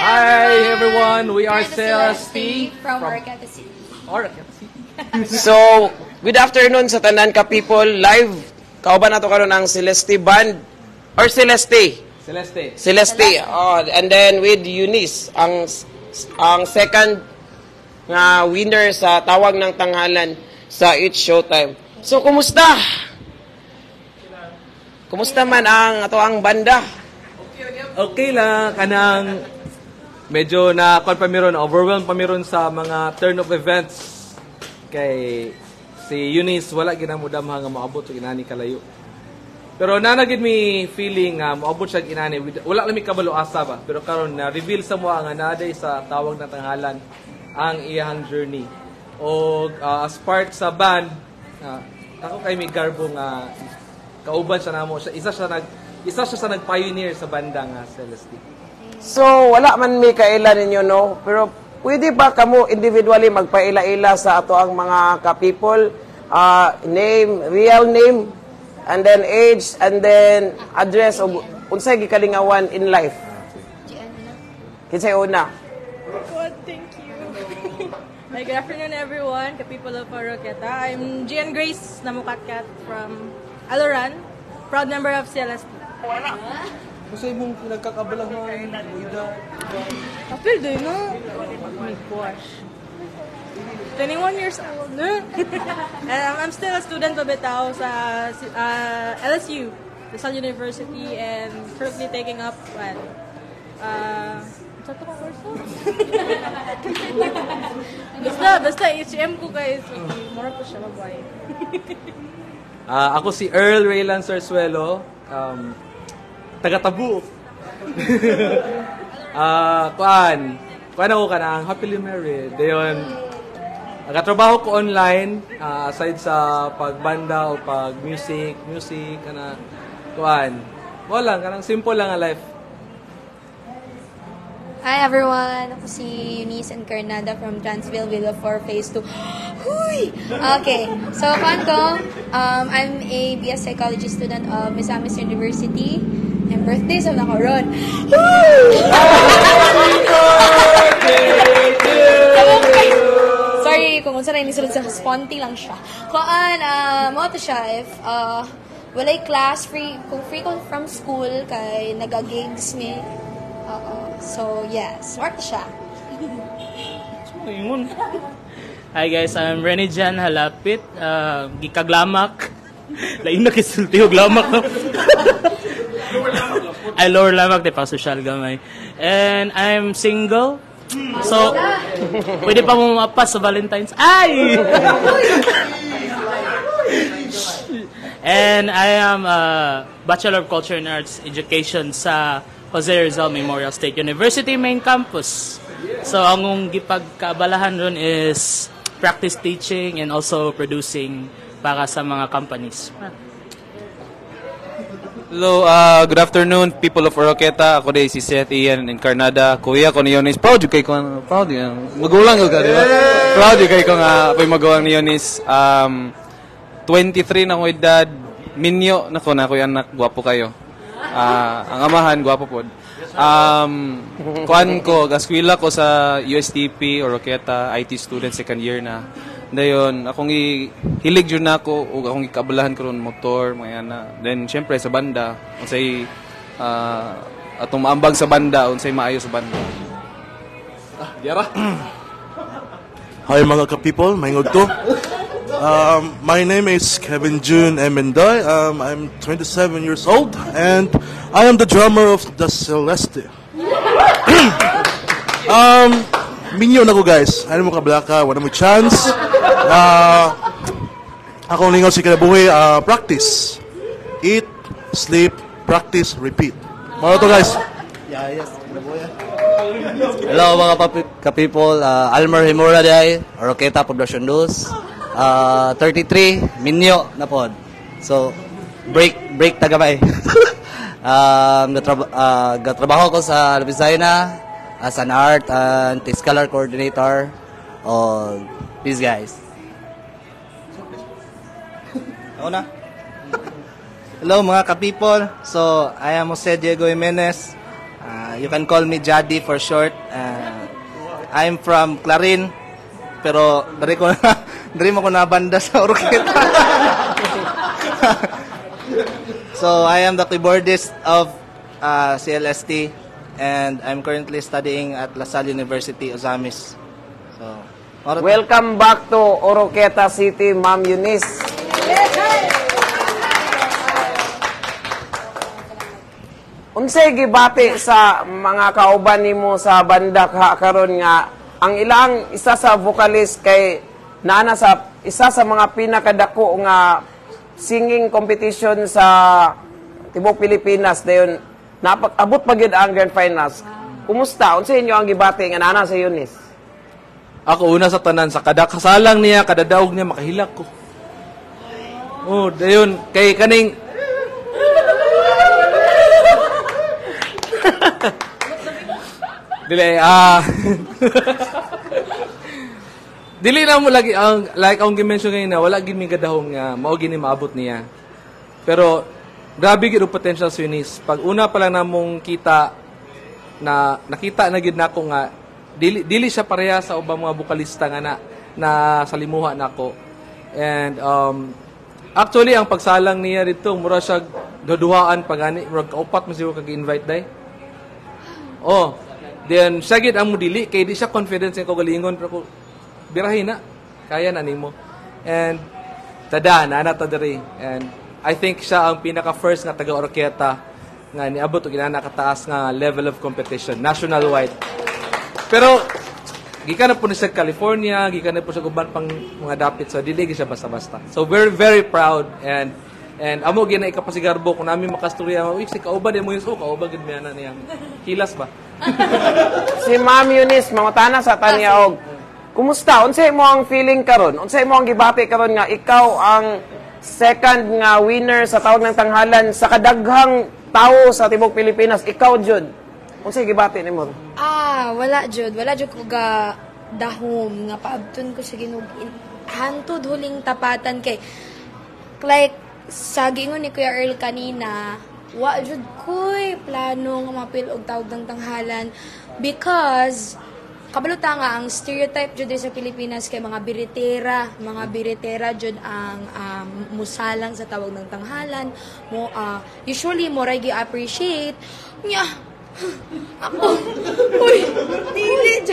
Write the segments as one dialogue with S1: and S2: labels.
S1: Hi everyone, we are Celeste
S2: from Orcata City.
S3: So, good afternoon sa tanan ka people. Live, kauban nato karon ang Celeste Band or Celeste. Celeste. Oh, and then with Eunice, ang second nga winner sa tawag ng tanghalan sa It's Showtime. So, kumusta? Kumusta man ang ato ang banda?
S1: Okay lang, kanang medyo na-confirm overwhelmed pa meron sa mga turn of events. Kay si Eunice, wala ginamudamha nga maabot sa inani kalayo. Pero nanagid mi feeling nga maabot siya inani. Wala lang mi kabalo asa ba. Pero karon na reveal sa mo nga naday sa tawag na tanghalan ang iyang journey. O as part sa band, ako kay mi garbo nga kauban siya namo siya. Isa siya sa nag-pioneer sa banda nga Celeste.
S3: So, wala man may kaila ninyo, no? Pero pwede ba kamo individually magpaila-ila sa ato ang mga ka-people? Name, real name, and then age, and then address, o unsay gikalingawan in life? Kinsay una?
S4: God, thank you. Hi, good afternoon everyone, ka-people of Orcata. I'm Gian Grace Namukatkat from Aloran, proud member of Celeste.
S1: Kasi mong pinagkakabalahan,
S4: Apil din, no? Oh my gosh. 21 years old, no? And I'm still a student pa bitaw sa LSU, Rizal University, and currently taking up, sa ito kong kurso? Basta, HM ko guys. Mura ko siya, bye-bye.
S1: Ako si Earl Raylan Sarsuelo, taga-Tabu. Kuan ako ka na, happily married. Dayon, nagatrabaho ko online, aside sa pagbanda o pag-music, kana, kuan. Wala, kanang simple lang ang life.
S2: Hi everyone, ako si Eunice Encarnada from Transville, Villa 4, Phase 2. Huy! Okay, so fun ko, I'm a BS Psychology student of Misamis University. And birthday sa nakaroon. Sorry, kung unsa na inisulod sa sponty lang siya. Kuan, mo to siya, if walay class, kung free ko from school, kay nag-gigs me. So, yeah, smart siya.
S5: Hi guys, I'm Renny Jan Halapit, gikaglamak. Lain na kisulti og lamak. Ay, lower lamak, di pa social gamay. And I'm single. So, pwede pa mo mapas sa Valentine's. Ay! And I am a Bachelor of Culture and Arts Education sa Jose Rizal Memorial State University main campus. So, ang gipagkaabalahan ron is practice teaching and also producing para sa mga companies.
S6: Hello, good afternoon, people of Orcata. Ako din si Seth Ian Encarnada. Kuya ko ni Yonis. Proud yung kay ko. Proud yung. Magulang ko ka, di ba? Proud yung kay ko nga. Ako'y magulang ni Yonis. 23 na ko edad. Minyo na ko na ako'y anak. Gwapo kayo. Ang amahan, gwapo po. Kuan ko, gaskwila ko sa USTP, Orcata, IT student, second year na. Dayon, akong hilig yun na ako, o akong ikabalahan ko ron motor, mga yana. Then, syempre, sa banda, unsay, atong maambag sa banda, unsay maayo sa banda.
S1: Diara.
S7: Hi mga ka-people, maingog to. My name is Kevin June Emenday. I'm 27 years old, and I am the drummer of the Celeste. Minyo na ko guys. Ano mo kablaka, wala mo chance. Ako lingaw si kinabuhi, practice. Eat, sleep, practice, repeat. Mga to guys.
S8: Yes, hello mga ka-people, Almer Himura day, Orcata Poblacion 2, 33, Minyo na pod. So, break tagamay. Gatrabaho ko sa Labisayna as an art and scholar coordinator. Peace guys.
S9: Ako na. Hello mga ka-people. So, I am Jose Diego Jimenez.
S8: You can call me Jadi for short. I'm from Clarin, pero dari mo ko nabanda sa Oroqueta. So I am the keyboardist of CLST, and I'm currently studying at La Salle University, Ozamis. So,
S3: Welcome back to Oroqueta City, Ma'am Eunice. Unsay gibati sa mga kauban nimo sa banda karon nga ang ilang isa sa vocalist kay naana sa isa sa mga pinakadako nga singing competition sa tibok Pilipinas dayon abot pa gyud ang grand finals. Kumusta? Unsay inyo ang gibati nga naana sa Eunice?
S1: Ako una sa tanan, sa kada kasalang niya, kada daog niya, makahilak ko. Oh, dayon, kay kaning... Dili, Dili na mo lagi, like ang gimension ngayon na, wala gini may gadahom nga, mao gini maabot niya. Pero, grabe gid ang potential sa Eunice. Pag una pa lang namong kita, na nakita na gid nako nga, dili siya pareha sa ubang mga bukalista nga na salimuha nako. And actually ang pagsalang niya dito mura siya gaduhaan pagani murag kaupat mo siguro kag-invite day. Oh, then siya gid ang mudili kay di siya confident sa kagalingon pero birahin na kaya na nimo. And tada na ta diri. And I think siya ang pinaka first nga taga Oroqueta nga niabot og ina kataas nga level of competition national-wide. Pero gikan na po ni sa California, gikan na po sa uban pang mga dapit, so dili siya basta-basta. So we're very proud and amo gina ikapasigarbo kung namin makastorya, uy si kauban mo yun, so kauban gid na niya. Kilas ba?
S3: Si Ma'am Eunice mangutana sa tanya og kumusta? Unsay mo ang feeling karon? Unsay mo ang gibati karon nga ikaw ang second nga winner sa tawag ng tanghalan sa kadaghang tawo sa tibok Pilipinas, ikaw jud. Unsay gibati nimo?
S2: Wala jud ko ga dahom nga paabton ko sa Ginoo hantod huling tapatan kay like sa gingon ni Kuya Earl kanina, wa jud koy plano nga mapil og tawag ng tanghalan because kabaluta nga ang stereotype jud sa Pilipinas kay mga biritera jud ang musalang sa tawag ng tanghalan mo usually mo ray gi-appreciate nya ako uy dili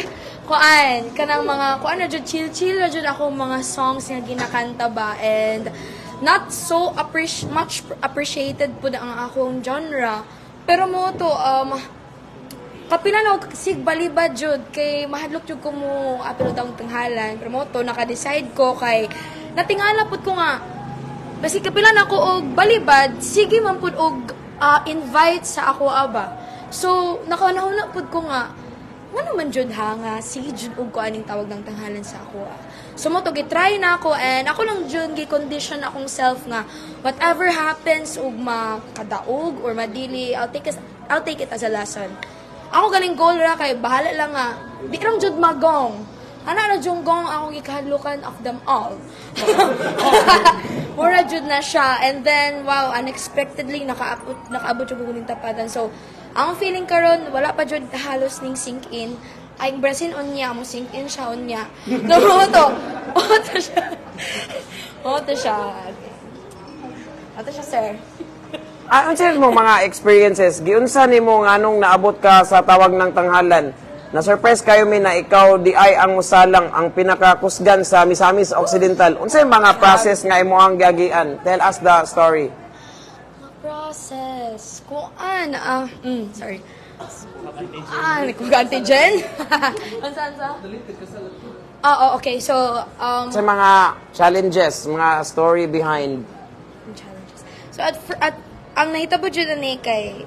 S2: kuan kanang mga kuan na jud chill na jud ako mga songs nga ginakanta ba and not so much appreciated pud ang akong genre pero mo to kapila na sig balibad jud kay mahadlok jud ko mo apil daw tanghalan pero mo to naka-decide ko kay natingala pud ko nga basi kapila na ko og balibad sige man pud og invite sa ako aba. So, nakanahuna pud ko nga, ano man jud nga, sige jud og ko aning tawag ng tanghalan sa ako. So, mo to, gitry na ako, and ako lang jud, gi-condition akong self nga, whatever happens, ug makadaog, or madili, I'll take it as a lesson. Ako galing goal ra, kay bahala lang nga, di lang jud magong. Ana na jud gong akong gikahadlukan of them all. Mura jud na siya, and then, wow, unexpectedly, nakaabot jud ko ning tapatan. So, ang feeling karon wala pa jud halos ning sink in. Ay brasin on niya mo sink in siya on niya. No to. Oto siya. Sir.
S3: Unsa mo mga experiences? Giunsa nimo nganong naabot ka sa tawag ng tanghalan? Na-surprise kayo mi na ikaw di ay ang musalang ang pinakakusgan sa Misamis Occidental. Unsay mga process nga imo ang giagian? Tell us the story.
S2: Process. Sorry. Kugante Jen? Ansa? Okay. So,
S3: sa mga challenges, mga story behind.
S2: Challenges. So, at ang nahitabo dyan na kay,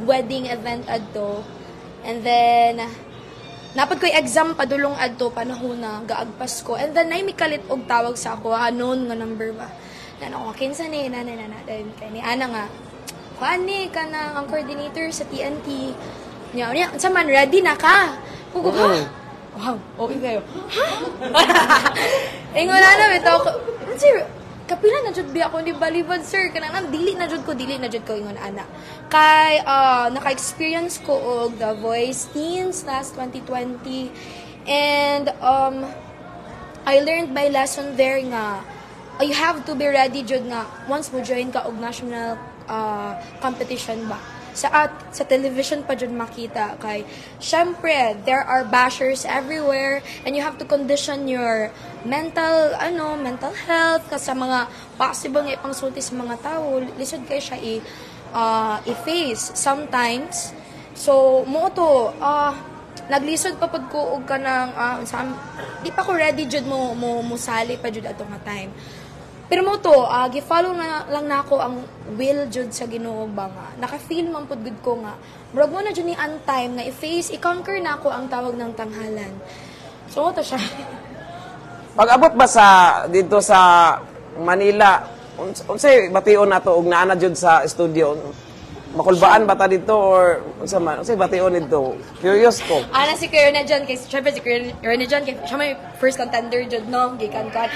S2: wedding event adto. And then, napad ko'y exam padulong adto, panahon na, gaagpas ko. And then, naimikalit og tawag sa ako, noon nga number ba? Kinsa ni, dahil kay ni Ana nga, kuani ka na ang coordinator sa TNT. Niya, sa man, ready na ka. Pugo, ha? Wow, okay kayo. Ha? Ingon na ito, kapila na jud biya ako ni balibad sir kanang dili na jud ko ingon ana kay naka-experience ko og The Voice Teens last 2020 and I learned my lesson there nga you have to be ready jud nga once mo join ka og national competition ba sa television pa jud makita kay syempre there are bashers everywhere and you have to condition your mental health kasi mga possible nga ipangsulti sa mga tao lisod kay siya i-face sometimes so mo to naglisod pa pud ko og kanang di pa ko ready jud mo sali pa jud ato nga time. Pero mo to, gi-follow na lang nako ang will jud sa Ginoo ba nga. Naka-feel man pud gud ko nga. Murag mo na jud ni ang time nga i-face, i-conquer nako ang tawag ng tanghalan. So mo to siya.
S3: Pag abot ba dito sa Manila, unsay bation nato og naa na jud sa studio? Makulbaan ba ta dito or unsay bation dito? Curious ko.
S2: Ana si Kuya Rene John kay syempre si Kuya Rene John kay siya may first contender jud no gikan kan.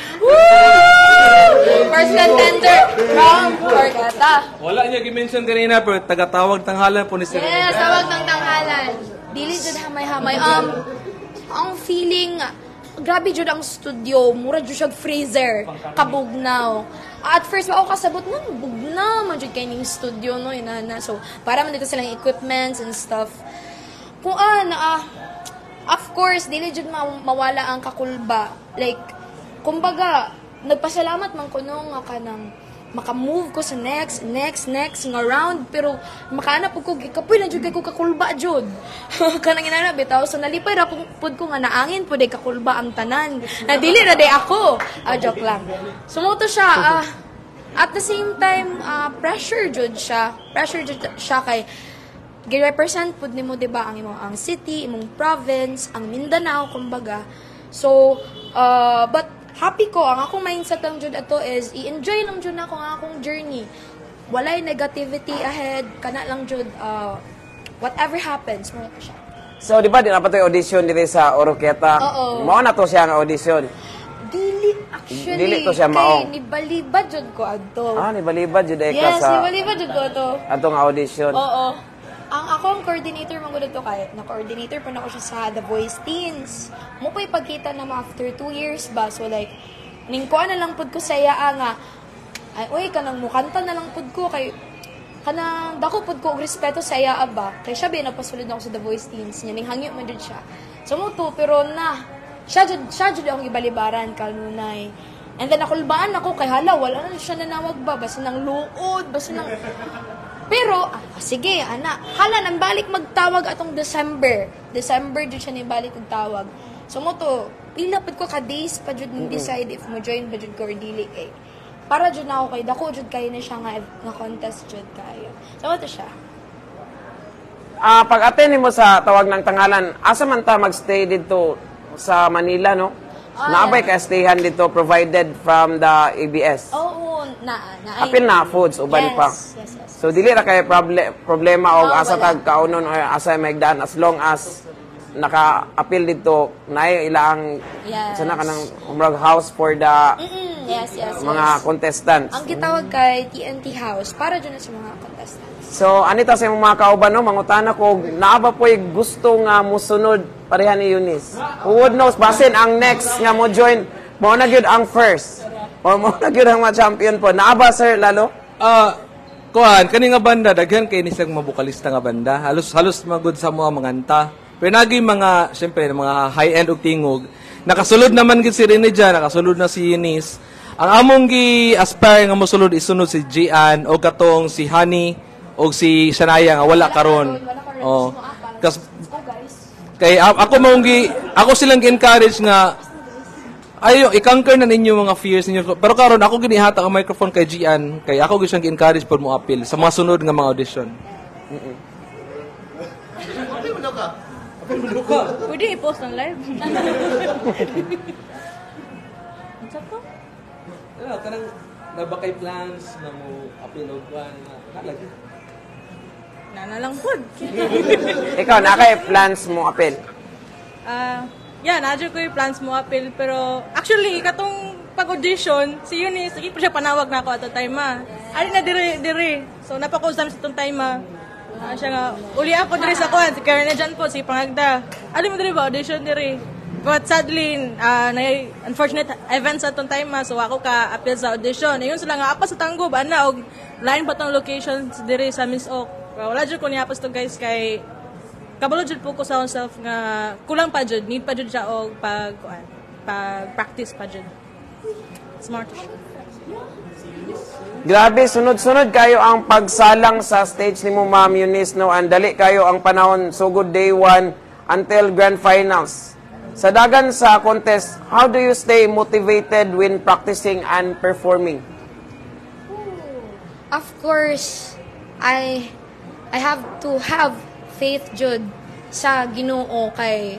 S2: First contender from Orgata.
S1: Wala niya gi-mention kanina pero taga-tawag tanghalan po ni Sir.
S2: Yes, tawag ng tanghalan. Dili jud hamay-hamay. Ang feeling grabe jud ang studio, mura jud siya freezer, kabugnaw. At first ako kasabot na bugnaw man jud kay ning studio no inana. So para man dito silang equipments and stuff. Kung of course dili jud mawala ang kakulba. Like kumbaga nagpasalamat man ko no nga kanang maka-move ko sa next nga round pero makaanap ko kapoy na jud kay ko kakulba jud kanang inana bitaw so nalipay ra pud ko nga naangin pud ay kakulba ang tanan na dili ra day ako joke lang sumuto siya at the same time pressure jud siya kay gi-represent pud nimo diba ang imong ang city imong province ang Mindanao kumbaga so but happy ko, ang akong mindset lang jud ato is i-enjoy lang jud ako ang akong journey. Walay negativity ahead, kana lang jud whatever happens, mo siya.
S3: So, di ba, di na pa ito audition dito sa Oroquieta?
S2: Oo.
S3: Mao na to siya ang audition.
S2: Actually,
S3: Dili to siya mao.
S2: kay nibalibad jud ko adto.
S3: Nibalibad jud ka
S2: Yes,
S3: sa
S2: nibalibad jud ko ato.
S3: atong audition.
S2: Oo. Ang akong coordinator man gud to kay na-coordinator pa na ko siya sa The Voice Teens. Mo pa ipagkita na after 2 years ba so like ning ko na lang pud ko saya nga ay oy kanang mukanta na lang pud ko kay kanang dako pud ko og respeto sa iya ba kay siya ba napasulod na ako sa The Voice Teens nya ning hangyo man jud siya. So mo to pero siya jud akong ibalibaran kanunay. And then nakulbaan ako kay hala wala na siya nanawag ba basta nang luod basta nang pero, sige, hala, nang balik magtawag atong December jud siya ni balik magtawag. So, mo to, pilapad ko ka-days pa jud decide if mo join ba jud ko or dili kay. Para jud na ako kay, dako jud kayo na siya nga contest jud kayo. So, mo to siya.
S3: Pag-attend mo sa tawag ng tanghalan, asa man ta magstay dito sa Manila, no? Naabay ka stayhan dito provided from the ABS.
S2: Oo,
S3: Apil na foods, uban pa.
S2: Yes.
S3: So, dili na kayo problema o asa
S2: wala.
S3: tag kaunon o asa maigdaan as long as naka-appeal dito na ilang sana ka ng house for the
S2: Yes.
S3: mga contestants.
S2: Ang gitawag kay TNT House para dyan sa mga contestants.
S3: So, anita sa imong mga kauban, no? Mangutana ko, naaba po gusto nga musunod pareha ni Eunice. Who would knows, basin ang next nga mo join, mo na gyud ang first. O mo na gyud ang mga champion po. Naaba, sir, lalo?
S1: Kani nga banda, daghan kay ni silang mabukalista nga banda. Halos magud sa mga manganta. Pero naging mga, syempre, mga high-end og tingog. Nakasulod naman gid si Rene dyan, nakasulod na si Eunice. Ang among gi-aspire nga mosulod isunod si Gian, o katong si Honey, o si Shania nga wala karon. Kay ako silang gi-encourage nga ayo, i-conquer na ninyo mga fears ninyo. Pero karon ako ginihata ang microphone kay Gian, kay ako gyud siyang gi-encourage pod mo appeal sa mga sunod nga mga audition.
S4: Pwede i-post ng live. What's up po?
S1: Kanang nabakay plans na mo appeal og kuan nalagi.
S4: Na lang po.
S3: Ikaw, nakay plans mo appeal?
S4: Nadyo ko yung plans mo appeal pero actually katong pag-audition, si Eunice, sige po siya panawag na ako at the time ali na dire. So napakausap sa itong time siya nga, uli ako dire sa kuwan, si Karen dyan po, si Pangagda. Ali mo dire ba, audition dire. But sadly, unfortunate events sa itong time so ako ka-appeal sa audition. Ayun sila nga, apa sa Tanggob, og line pa tong location dire sa Miss Oak. Wala dyan ko niya to guys, kay kabalo dyan po ko sa self nga kulang pa dyan, need pa dyan siya og pag-practice pa dyan. Smart.
S3: Grabe, sunod-sunod kayo ang pagsalang sa stage ni mo, Ma'am Eunice, no? Andali kayo ang panahon, so good day 1 until grand finals. Sa dagan sa contest, how do you stay motivated when practicing and performing?
S2: Of course, I have to have faith jud sa Ginoo kay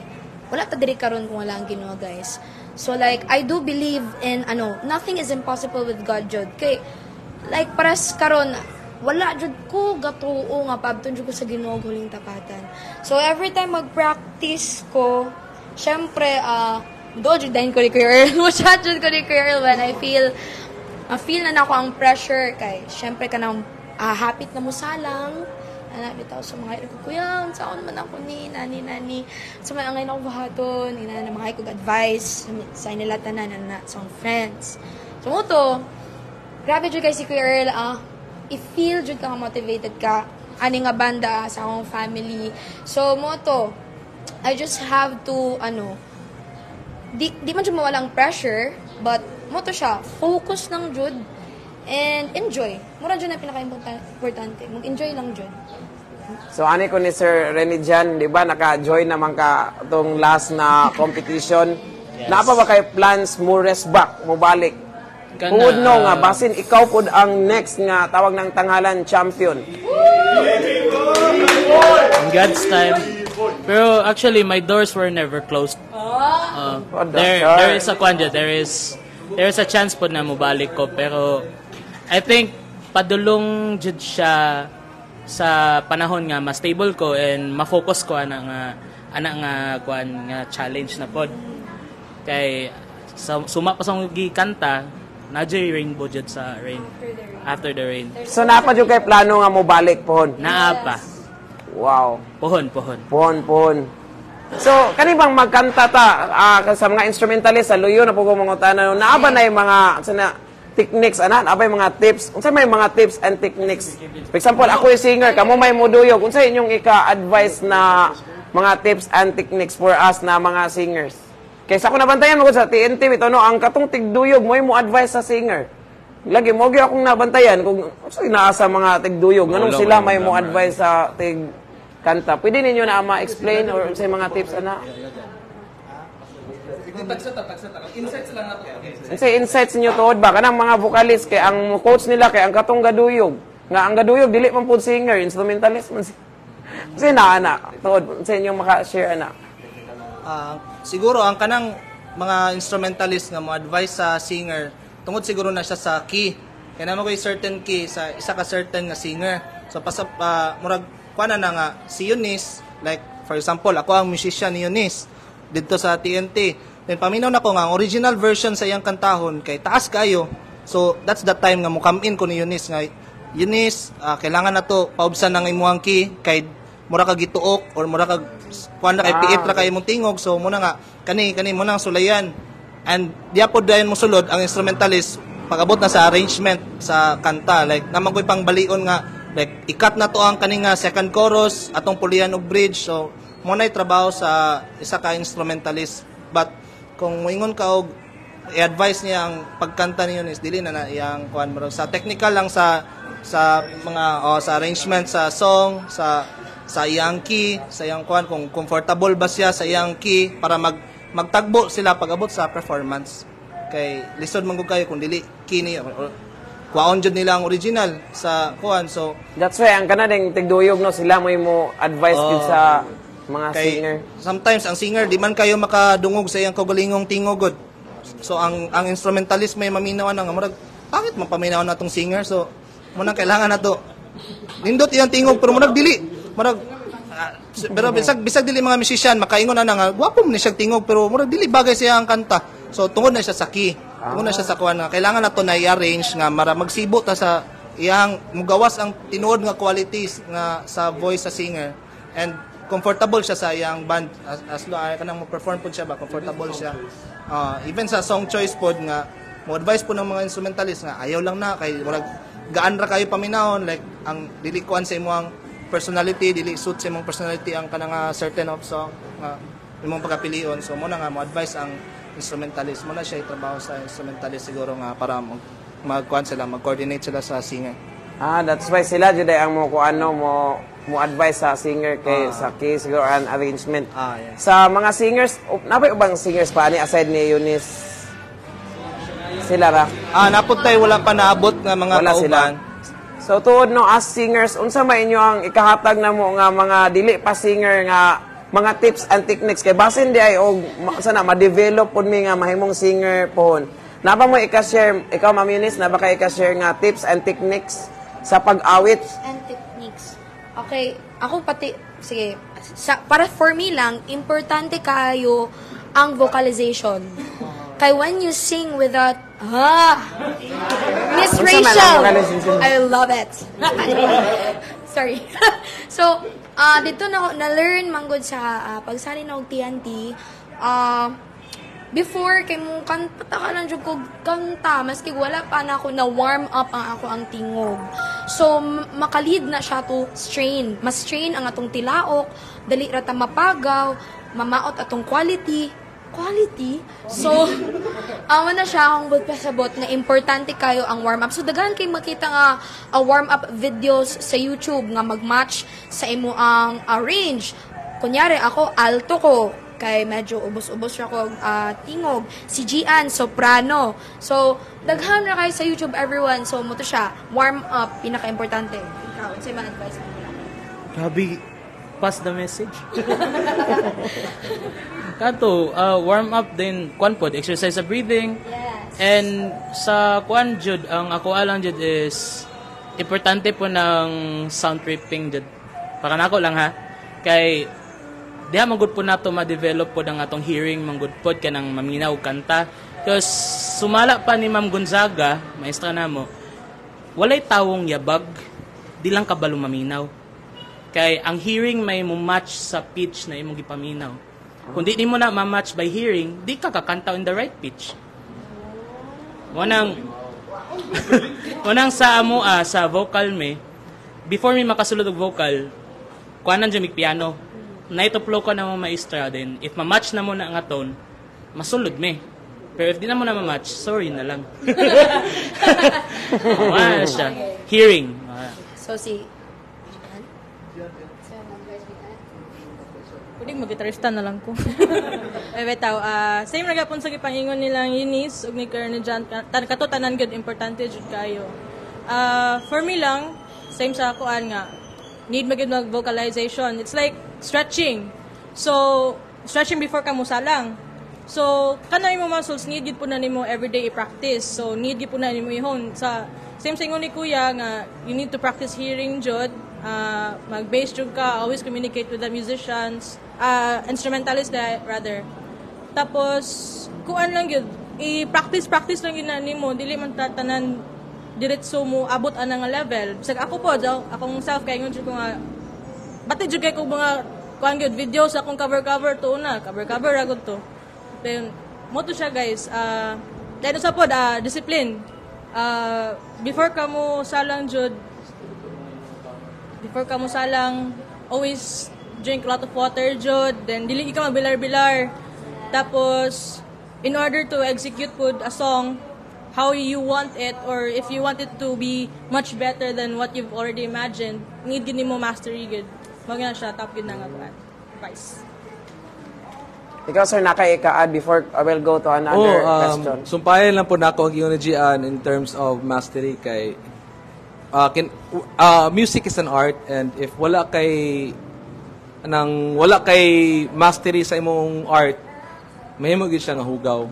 S2: wala ta diri karon kung wala ang Ginoo, guys. So like I do believe in nothing is impossible with God jud. Kay like paras karon wala jud ko gatuo nga pabton jud ko sa Ginoo huling tapatan. So every time mag-practice ko, syempre do jud din ko ni Kuya Earl. Chat jud ko ni Kuya Earl when I feel na nako ang pressure kay syempre kanang hapit na mo salang bitaw sa mga kuya, saan man ako ni nani sa mga ngayon ako bahaton, na mga ko advice sa nila tanan na sa friends. So mo to, grabe jud kay si Kuya Earl, i-feel jud ka motivated ka ani nga banda sa akong family. So mo to, I just have to di man jud mawalang pressure, but mo to siya, focus lang jud and enjoy. Mura jud na pinaka-importante. Mag-enjoy lang jud.
S3: So, ani ko ni Sir Rene dyan, di ba, naka-join naman ka itong last na competition.
S5: Yes.
S3: Napa ba kayo plans mo rest back, mo balik? Puhod no nga, basin ikaw pud ang next nga tawag ng tanghalan champion.
S5: In God's time. Pero actually, my doors were never closed. There is a kwanja, there is a chance po na mubalik ko, pero I think padulong jud siya sa panahon nga mas stable ko and ma-focus ko ana nga challenge na pod. Kay suma pa sa gikanta na rainbow jud sa rain after the rain.
S3: So napa jud kay plano nga mo balik pohon.
S5: Naa pa.
S3: Wow.
S5: Pohon.
S3: So kani bang magkanta ta sa mga instrumentalist sa luyo na pugo mga tanan naa ba na yung mga techniques abay mga tips unsa may mga tips and techniques. For example, ako yung singer, kamo may moduyog, unsa inyong ika-advise na mga tips and techniques for us na mga singers? Kaysa ako nabantayan mo sa TNT ito ang katong tigduyog mo advice sa singer. Lagi mo gyud akong nabantayan kung unsa inaasa mga tigduyog nganong sila may mo advice sa tig kanta. Pwede ninyo na ma-explain or unsa mga tips
S1: Insights lang nato.
S3: Unsay insights niyo tuod ba kanang mga vocalist kay ang coach nila kay ang katong gaduyog nga ang gaduyog dili man pud singer, instrumentalist man si ana tuod sa inyong maka-share
S8: Siguro ang kanang mga instrumentalist nga mo advice sa singer tungod siguro na siya sa key. Kaya naman ko certain key sa isa ka certain nga singer. So murag kuana na nga si Eunice, like for example, ako ang musician ni Eunice dito sa TNT. Then paminaw na ko nga ang original version sa iyang kantahon kay taas kayo. So that's the time nga mo come in ko ni Eunice nga Eunice, kailangan na to paubsan ng imuhang key kay mura ka gituok or mura ka kuan na kay piit ra kay imong tingog. So muna nga kani mo nang sulayan. And diya pod dayon mo sulod ang instrumentalist pag-abot na sa arrangement sa kanta, like naman ko'y pang balion nga like ikat na to ang kaning second chorus atong pulian og bridge. So mo na trabaho sa isa ka instrumentalist. But kung moingon ka og i-advise niya ang pagkanta niyo is dili na iyang kuan mo sa technical lang sa mga sa arrangement sa song sa iyang key sa iyang kuan kung comfortable ba siya sa iyang key para magtagbo sila pag-abot sa performance. Kay lisod man gud kayo kung dili key niyo kwaon jud nila ang original sa kuan. So
S3: that's why ang kanadeng tigduyog no sila mo advice gid sa mga singer.
S8: Sometimes ang singer di man kayo makadungog sa iyang kaugalingong tingogod. So ang instrumentalist may maminawan nga murag bakit mapaminawan natong singer? So muna kailangan nato nindot iyang tingog pero murag dili murag pero bisag dili mga musician makaingon na nga gwapo man siya tingog pero murag dili bagay siya ang kanta. So tungod na siya sa key. Tungod na siya sa kuan nga kailangan nato na i-arrange nga mara magsibo ta sa iyang mugawas ang tinuod nga qualities nga sa voice sa singer and comfortable siya sa iyang band as lo ay kanang mo-perform pud siya ba comfortable siya. Even sa song choice pod nga mo advice po ng mga instrumentalist nga ayaw lang na kay murag gaan ra kayo paminahon like ang dili kuan sa imong personality dili suit sa imong personality ang kanang certain of song nga imong pagapilion so mo na nga mo advice ang instrumentalist mo na siya itrabaho sa instrumentalist siguro nga para mag-kuan sila mag-coordinate sila sa singer.
S3: That's why sila jud ang mo mo advice sa singer kay sa key siguro an arrangement.
S8: Yes.
S3: Sa mga singers, napay ubang singers pa ni aside ni Eunice sila ra.
S8: Naputay wala pa naabot nga mga
S3: Wala sila.
S8: kauban.
S3: So tuod no as singers, unsa may inyo ang ikahatag na mo nga mga dili pa singer nga mga tips and techniques kay basin di ay og sana ma-develop pud mi nga mahimong singer pohon. Na ba mo ika-share ikaw Ma'am Eunice na ba kay ika-share nga tips and techniques sa pag-awit?
S2: And techniques. Okay, ako pati, sige, para for me lang, importante kayo ang vocalization. Kay when you sing without, Miss
S3: Unsa man ang
S2: Rachel,
S3: vocalization?
S2: I love it. Sorry. So, dito na-learn manggod sa pagsali na og TNT, before kay mo kanta ka lang jud ko kanta maski wala pa na ako na warm up ang tingog. So makalid na siya to strain. Mas strain ang atong tilaok, dali ra ta mapagaw, mamaot atong quality. So amo na siya akong pasabot na importante kayo ang warm up. So daghan kay makita nga warm up videos sa YouTube nga magmatch sa imo ang range. Kunyari ako alto ko kay medyo ubos-ubos siya ko tingog. Si Gian, soprano. So, daghan na kayo sa YouTube, everyone. So, mo to siya. Warm up, pinaka-importante. Ikaw, sa'yo mga advice mo?
S5: Grabe, pass the message. Kato, warm up din, kwan pod, exercise sa breathing.
S2: Yes.
S5: And sa kwan jud, ang ako alang jud is, importante po ng sound tripping jud. Para nako lang ha. Kay, diha manggod po nato ma-develop po ang atong hearing, manggod po ka ng maminaw kanta. Because sumala pa ni Ma'am Gonzaga, maestra namo, walay tawong yabag, di lang kabalo maminaw. Kay ang hearing may mo match sa pitch na imong gipaminaw. Kung di mo na ma-match by hearing, di ka kakanta in the right pitch. Wanang sa amo sa vocal me, before mi makasulod og vocal, kuanan jud mig piano. Naituplo ko na mo maestra din. If ma-match na mo na ang tone, masulod me. Pero if di na mo na ma-match, sorry na lang. Wala siya. Hearing.
S2: So, si...
S4: Pwede mag-gitarista na lang ko. Betaw, same na gapon sa gipangingon nilang Eunice ug ni Kern Jan kato tanan gud importante jud kayo. For me lang, same sa kuan nga need magid mag vocalization. It's like stretching. So, stretching before ka musalang. So, kanay mo muscles need gid po na nimo everyday i-practice. So, need gid po na nimo i-hone sa same sa ingon ni Kuya nga you need to practice hearing jud. Mag-bass jud ka, always communicate with the musicians, instrumentalist rather. Tapos kuan lang gyud, i-practice lang gid na nimo, dili man tanan diretso mo abot ana nga level. Bisag ako po, akong self kay ingon jud ko nga bati jud kay ko mga kuan gyud videos akong cover to na, cover ra gud to. Then mo to siya guys, then sa pod discipline. Before ka mo salang, always drink a lot of water jud, then dili ka magbilar-bilar. Tapos in order to execute pod a song how you want it, or if you want it to be much better than what you've already imagined, need gid nimo mastery gud. Mao na siya top gud na nga advice.
S3: Ikaw sir naka-add before I will go to another question.
S1: Sumpayan lang po nako ang Eunice in terms of mastery kay music is an art, and if wala kay mastery sa imong art, mahimo gid siya nga hugaw.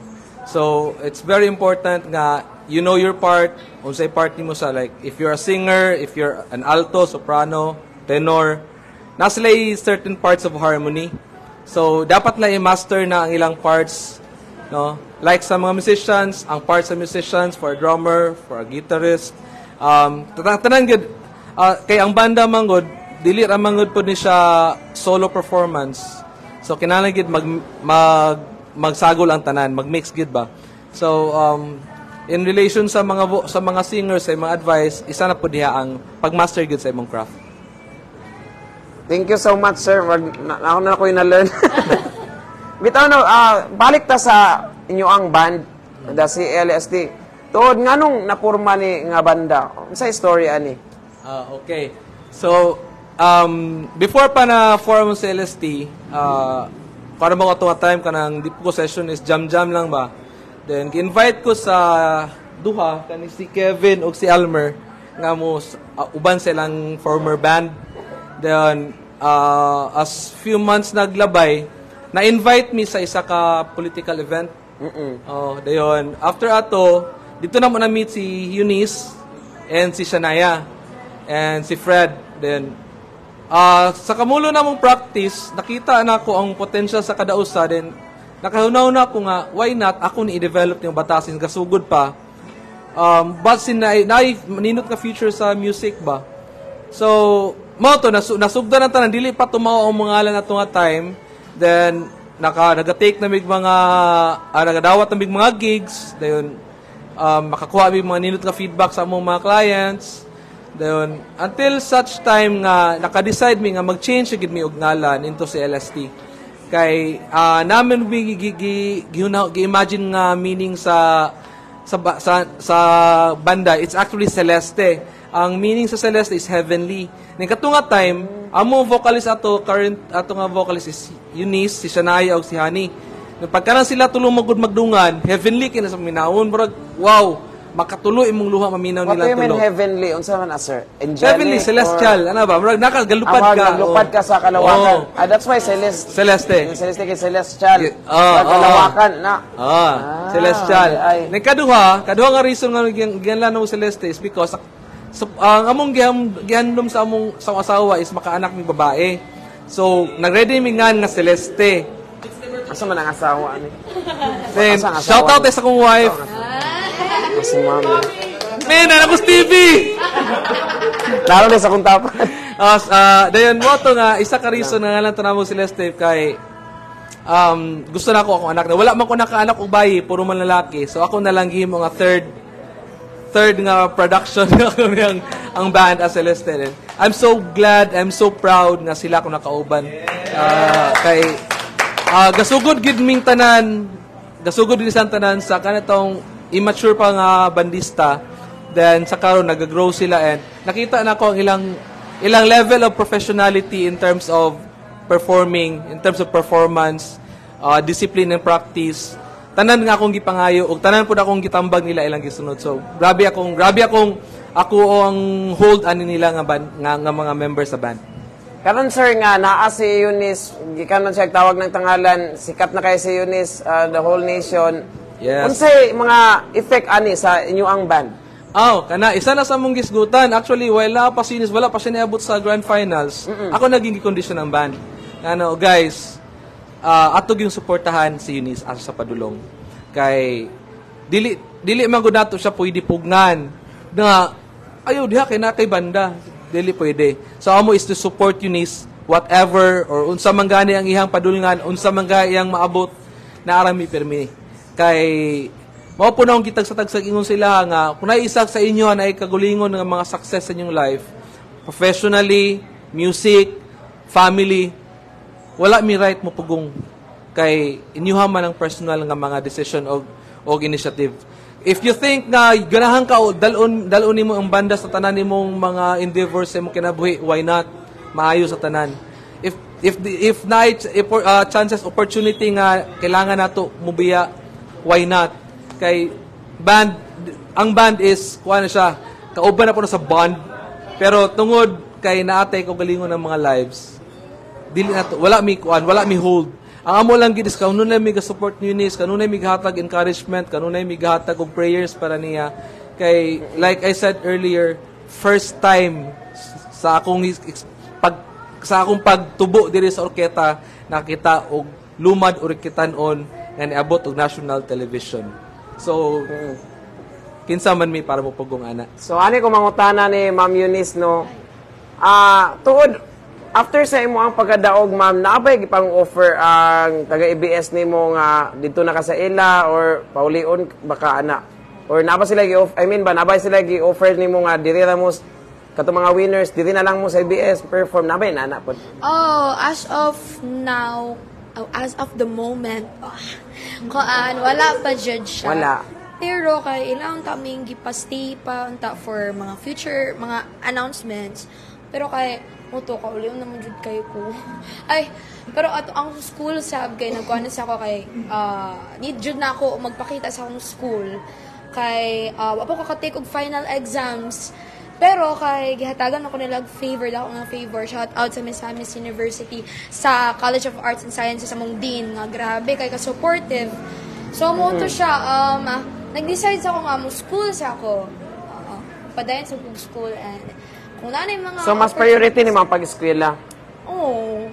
S1: So, it's very important nga you know your part, unsay part nimo sa like if you're a singer, if you're an alto, soprano, tenor, nasalay certain parts of harmony. So, dapat lang i-master na ang ilang parts no? Like sa mga musicians, ang parts sa musicians for a drummer, for a guitarist, tanan gid kay ang banda manggod dili ra manggod pod ni siya solo performance. So kinahanglan gid magsagol ang tanan, mag-mix gid ba. So in relation sa mga singers sa mga advice, isa na po diha ang pag-master gid sa imong craft.
S3: Thank you so much, sir. Ako na ko na-learn. Bitaw na, balik ta sa inyo ang band, da si LST. Tuod nga nung napurma ni nga banda, sa story ani?
S1: Okay. So, before pa na form sa LST, para mo ko time ka ng deep ko session is jam-jam lang ba? Then, invite ko sa duha, kani si Kevin o si Almer, nga mo, uban silang former band. Then, as few months naglabay, na-invite me sa isa ka political event. Dayon, after ato, dito na mo na-meet si Eunice and si Shania and si Fred. Then, sa kamulo na mong practice, nakita na ko ang potential sa kada usa. Then, nakahunaw na ko nga, why not ako ni i-develop yung batasin, kasugod pa. But naninot ka future sa music ba? So, to nasugdan na tanan, dili pa tumawa ang mga ngalan na nga time. Then, nagatake na mig mga, nagadawat na mig mga gigs. Then, makakuha mig mga ninot ka feedback sa among mga clients. Then, until such time nga, naka-decide mi nga mag-change gid mi og ngalan into si LST. Kay, namin gi-imagine nga meaning sa banda, it's actually Celeste. Ang meaning sa Celeste is heavenly. Ning katunga time, amo vocalist ato nga vocalist is Eunice, si Shania ug si Honey. Nung pagkanan sila tulong magdungan, heavenly kina sa minaon, murag wow, makatuloy imong luha maminaw nila tulo.
S3: What do you mean heavenly? Unsa man sir? Angelic?
S1: Heavenly, celestial. Ano ba? Murag nakagalupad ka.
S3: Nagalupad ka sa kalawakan. That's why Celeste.
S1: Celeste.
S3: Celeste kay celestial. Kalawakan na.
S1: Celestial. Kaduha nga reason nga gianlan og Celeste is because ang among gihandom sa among asawa is makaanak ng babae. So, nagready mi nga Celeste.
S3: Asa man ang asawa ani?
S1: Then, shout out sa akong wife.
S3: Si mami.
S1: Man, anak ko Stevie!
S3: Lalo na sa kong tapan.
S1: Dayon mo to nga, isa ka reason nga lang tanamo Celeste kay gusto na ako akong anak na. Wala man ko nakaanak o bayi, puro man lalaki. So, ako na lang gihimo nga third nga production ang band as Celeste. I'm so glad, I'm so proud nga sila ko nakauban. Kay gasugod gid ming tanan, gasugod din isang tanan sa kanatong immature pa nga bandista. Then sa karon nag-grow sila and nakita na ko ang ilang level of professionality in terms of performing, in terms of performance, discipline and practice. Tanan nga akong gipangayo ug tanan pud akong gitambag nila ilang gisunod. So grabe akong ako ang hold ani nila nga mga members sa band.
S3: Karon sir nga naa si Eunice, gikanon siya tawag ng tangalan, sikat na kay si Eunice, the whole nation.
S1: Yes.
S3: Unsay mga effect ani sa inyo ang band?
S1: Kana isa na sa among gisgutan. Actually, wala pa si Eunice, wala pa siya niabot sa grand finals. Ako naging condition ng band. Guys, atog yung suportahan si Eunice asa sa padulong. Kay dili man gud nato siya pwede pugnan nga ayo diha kay na kay banda. Dili pwede. So amo is to support Eunice whatever or unsa man gani ang ihang padulngan, unsa man gani ang maabot na arami permi. Kay mao po naong kitag sa tagsag ingon sila nga kung isa sa inyo na ay kagulingon ng mga success sa inyong life, professionally, music, family, wala mi right mo pugong kay inyuha man ang personal nga mga decision o initiative. If you think na ganahan ka dalon nimo ang banda sa tanan nimong mga endeavors sa imong kinabuhi, why not? Maayo sa tanan. If chances, opportunity nga kailangan nato mubiya, why not? Kay ang band is kuha na siya, kauban na po na sa bond, pero tungod kay naatay ko galingon ng mga lives, dili na to, wala mi hold. Ang amo lang gid is kanunay mi ga-support ni Eunice, kanunay mi gahatag encouragement, kanunay mi gahatag og prayers para niya. Kay like I said earlier, first time sa akong pagtubo diri sa orkestra, nakita og lumad or kitanon nga niabot og national television. So kinsa man mi para mo pugong ana.
S3: So ani ko mangutana ni Ma'am Eunice no. Tuod after sa imo ang pagkadaog ma'am, naabay gipang offer ang taga ABS nimo nga dito na ka sa ila or paulion baka ana. Or naba sila nabay sila gi-offer nimo nga diri na mo kato mga winners diri na lang mo sa ABS perform nabay na ana pod.
S2: Oh, as of now, as of the moment, wala pa judge siya.
S3: Wala.
S2: Pero kay ilang kaming gipastay pa unta for mga future mga announcements. Pero kay moto ka uli naman jud kayo ko. Ay, pero ato ang school sab kay nagkuan sa ako kay need jud na ako magpakita sa akong school kay wa pa ko ka-take og final exams. Pero kay gihatagan ako nila favor shout out sa Misamis University sa College of Arts and Sciences sa mong dean nga grabe kay ka supportive. So mo to siya nag-decide sa ako nga mo school sa ako. Padayon sa school and kung na yung mga
S3: So mas priority ni mga pag-eskwela.
S2: Oo.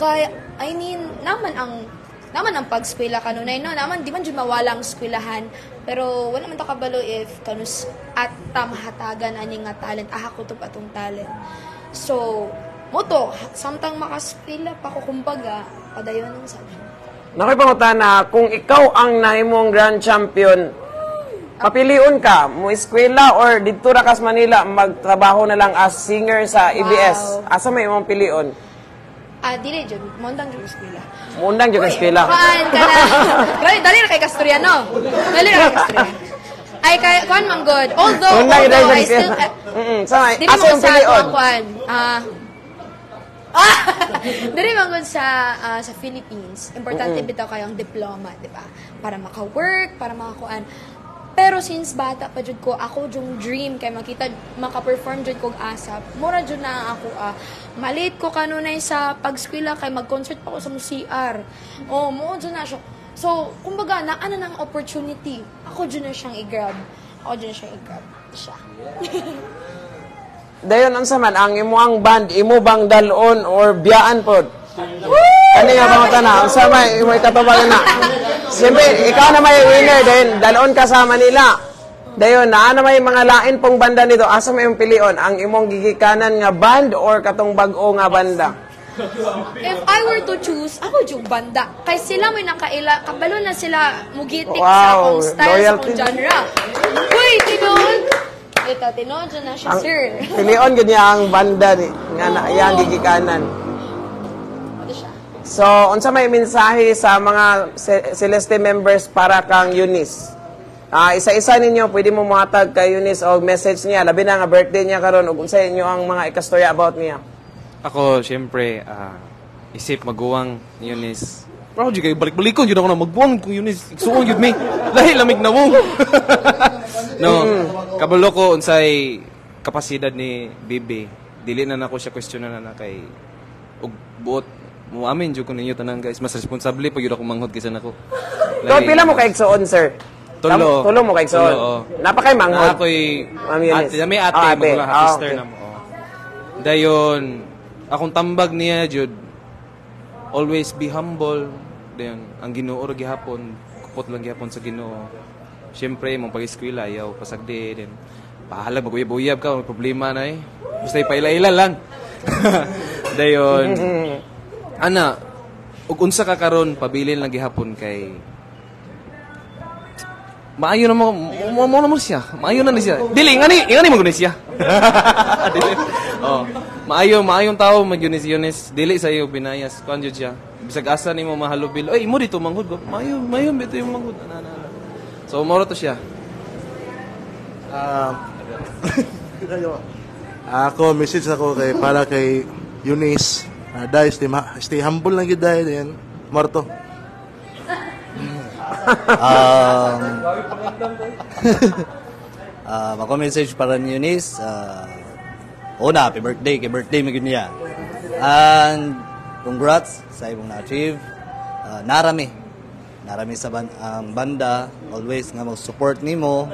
S2: Kaya I mean naman ang pag-eskwela kanunay no naman di man jud mawala ang eskwelahan pero wala man ta kabalo if kanus at mahatagan ani nga talent kutob atong talent. So moto samtang makaskwela pa ko kumbaga padayon ang sabi.
S3: Nakipangutana, kung ikaw ang nahimong grand champion, papiliun ka, mo eskwela or dito ra kas Manila magtrabaho na lang as singer sa ABS.
S2: Wow.
S3: Asa may imong piliun?
S2: Dili jud mondang jud eskwela.
S3: Mundang jud eskwela.
S2: Kaan ka na. Dali ra kay Castoriano. Dali ra kay Castoriano. Ay kay kuan man good. Although I still dili
S3: asa
S2: mo
S3: yung
S2: sa
S3: piliun?
S2: kuan. Dili man good sa Philippines. Importante bitaw kayo ang diploma, di ba? Para maka-work, para makakuan. Pero since bata pa jud ko, ako yung dream kay maka-perform jud kog ASAP. Mura jud na ako malit ko kanunay sa pag-eskwela kay mag-concert pa ako sa CR. Oh, mo jud na siya. So, kumbaga na nang opportunity. Ako jud na siyang i-grab. Siya.
S3: Dayon unsa man ang imuang band, imo bang dalon or biyaan pod? Ano nga mga tanah? Unsa may imo ikatubagan na? Siyempre, ikaw na may winner din. Dalon ka sa Manila. Dayon, na may mga lain pong banda nito. Asa may imong pilion? Ang imong gigikanan nga band or katong bag-o nga banda?
S2: If I were to choose, ako yung banda. Kay sila may nakaila, kabalo na sila mugitik sa
S3: Wow,
S2: akong style,
S3: loyalty.
S2: sa akong genre. Uy, tinon! Ito, tinon dyan na siya, sir.
S3: Pilion gud niya ang banda ni nga na iyang gigikanan.
S2: Ito siya.
S3: So, unsa may mensahe sa mga Celeste members para kang Eunice? Isa-isa ninyo, pwede mo muhatag kay Eunice og message niya. Labi na nga birthday niya karon ug unsa inyo ang mga ikastorya about niya.
S6: Ako, syempre, isip maguwang ni Eunice. Pero di kayo balik-balikon, yun ako na magbuwang kung Eunice. Iksuon yun, may. Dahil lamig na mo. No, kabalo ko unsay kapasidad ni Bibi. Dili na nako siya questionan na kay ug buot mo amin jud ko ninyo tanan guys, mas responsable pag yun ako manghod kaysa nako.
S3: Ikaw, pila mo kay igsuon, sir?
S6: Tulo.
S3: Tulo mo kay igsuon.
S6: Tulo, oo.
S3: Napakay manghod.
S6: Ako'y
S3: Ma'am Eunice.
S6: may ate,
S3: Ah,
S6: magula
S3: ate.
S6: sister
S3: Okay.
S6: na mo. Dayon, akong tambag niya jud always be humble. Dayon, ang Ginoo ra gihapon, kupot lang gihapon sa Ginoo. Siyempre, mong pag-eskwela, ayaw, pasagdi, din. Pahalag, mag-uyab-uyab ka, may problema na eh. Basta ipaila-ila lang. Dayon, ana, ug unsa ka karon pabilin lang gihapon kay maayo na mo mo siya. Maayo na ni siya. Dili ingani mo guni siya. Dili. Oh, maayong tao magyunis Eunice. Dili sa iyo binayas. Kuan jud siya. Bisag asa nimo mahalubil. Oy, imo dito manghud ko. Maayo bito yung manghud. So moro to siya.
S7: Ako, message ako para kay Eunice. Dahil stay humble lang yun dahil yan. Marto.
S9: Ako message para ni Eunice. Una, happy birthday. Kay birthday mo yun niya. And congrats sa imong na-achieve. Narami sa ang banda. Always nga mag-support nimo.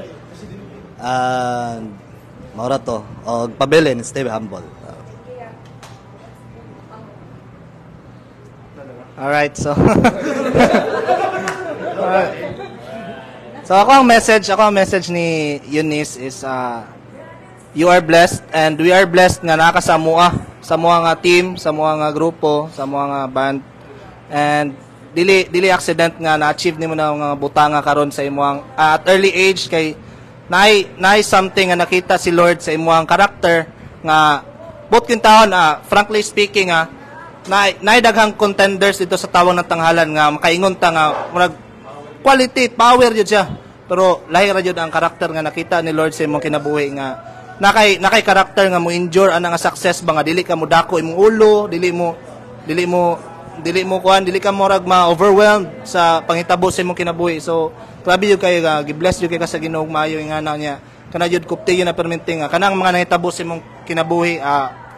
S9: And maura to. O pabilin, stay humble. Alright, so
S8: So ako ang message ni Eunice is you are blessed and we are blessed nga naka sa mga nga team, sa mga nga grupo, sa mga nga band. And dili accident nga na-achieve nimo na nga butanga karon sa imong at early age kay naay something nga nakita si Lord sa imong karakter nga bot kintaon frankly speaking naay daghang contenders dito sa tawang ng tanghalan nga makaingon ta nga murag quality, power jud siya. Pero lahi ra jud ang karakter nga nakita ni Lord sa imong kinabuhi nga nakay karakter nga mo endure ana nga success ba nga dili ka mo dako imong ulo, dili ka morag ma-overwhelmed sa pangitabo sa imong kinabuhi. So grabe jud kay gi-bless jud kay ka sa Ginoo maayo nga na niya. Kana jud kupti na perminting kanang mga nahitabo sa imong kinabuhi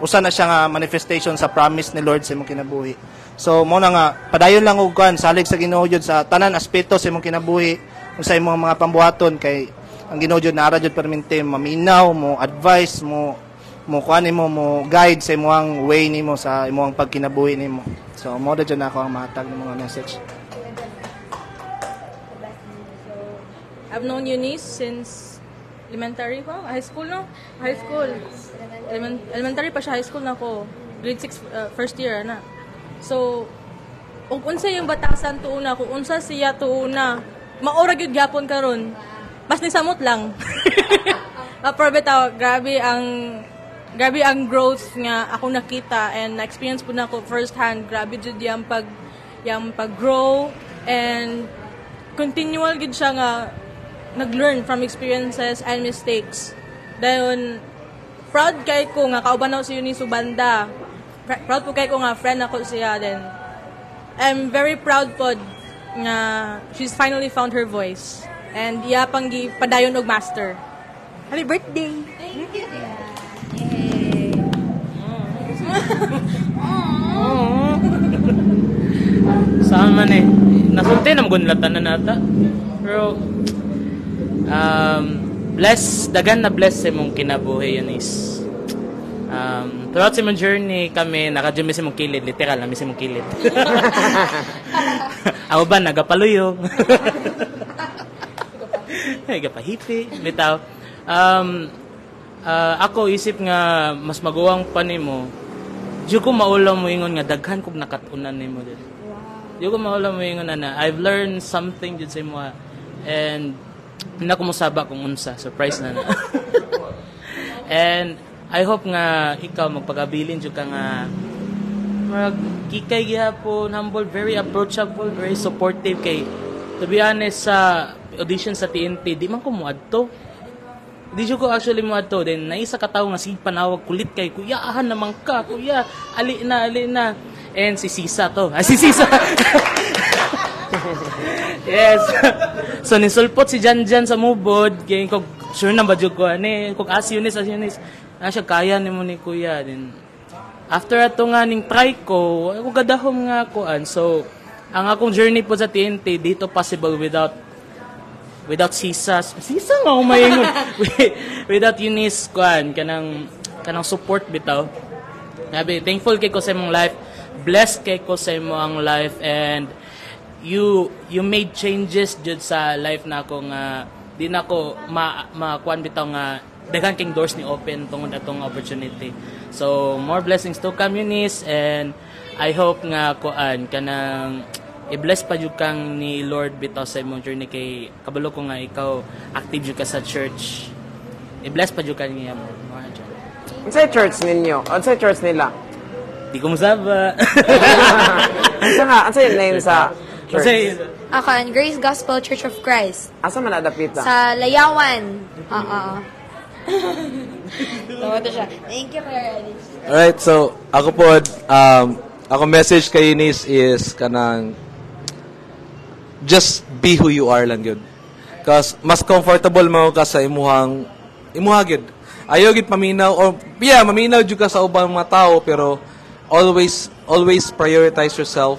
S8: usa na siya nga manifestation sa promise ni Lord sa imong kinabuhi. So mo na nga padayon lang og kan salig sa Ginoo jud sa tanan aspeto sa imong kinabuhi sa imong mga pambuhaton kay ang Ginoo jud naara jud permente maminaw mo advice mo kuan nimo mo guide sa imong way nimo sa imong pagkinabuhi nimo. So mo da jud nako ang matag ng mga message.
S4: I've known Eunice since elementary pa, high school. Elementary pa siya, high school na ako. Grade 6 first year na. So ug unsa yung batasan tuuna, kung unsa siya tuuna, maura gyud gyapon karon. Mas ni samot lang. Pero bitaw, grabe ang growth nga ako nakita and na-experience po na ako first hand. Grabe jud yung pag-grow and continual gid siya nga nag-learn from experiences and mistakes. Dayon proud kay ko nga kauban ako si Eunice Ubanda. Proud po kay ko nga friend ako siya then. I'm very proud po nga she's finally found her voice. And iya pang padayon og master. Happy birthday!
S2: Thank you.
S5: Saan man nasunti na magunlatan na nata. Pero dagan na bless sa mong kinabuhi Eunice. Throughout sa mong journey kami nakadumi sa mong kilid, literal na sa mong kilid. Ako ba nagapaluyo? Gapahipi, bitaw. Ako isip nga mas maguwang pa nimo. Diyo ko maulaw mo ingon nga daghan kog nakatunan nimo din. Diyo ko maulaw mo ingon na I've learned something jud sa imo and na ko mosaba kung unsa, surprise na. And I hope nga ikaw magpagabilin jud ka nga magkikay gihapon, humble, very approachable, very supportive kay to be honest sa audition sa TNT, di man ko muadto. Di ko actually muadto. Then, naisa ka tao nga sige panawag kulit kay, kuya, ahan naman ka, kuya, ali na. And si Sisa to. Si Sisa. Yes. So, nisulpot si Janjan sa mubod. Kaya kung sure na ba dyan ko, kung as Eunice. Siya, kaya ni mo ni kuya. Then, after ato nga ning try ko, ako gadahom nga kuan. So, ang akong journey po sa TNT, dito possible without Sisa nga umayingon. Without Eunice kuan kanang support bitaw. Nabi thankful kay ko sa imong life, blessed kay ko sa imong life and you made changes jud sa life na ako nga di na ko kuan bitaw nga daghan king doors ni open tungod atong opportunity. So more blessings to come Eunice and I hope nga kuan kanang i-bless pa jud kang ni Lord bitaw sa imong journey kay kabalo ko nga ikaw active jud ka sa church. I-bless pa jud ka niya mo.
S3: Unsay church ninyo? Unsay church nila?
S5: Di ko masaba.
S3: Unsay name sa church?
S2: Ako, Grace Gospel Church of Christ.
S3: Asa man adapita?
S2: Sa Layawan. Tawad siya. Thank you, Mary.
S1: Alright, so ako po ako message kay Eunice is kanang just be who you are lang yun. Because mas comfortable mo ka sa imuhang gid. Ayaw gid paminaw or maminaw jud ka sa ubang mga tao pero always prioritize yourself.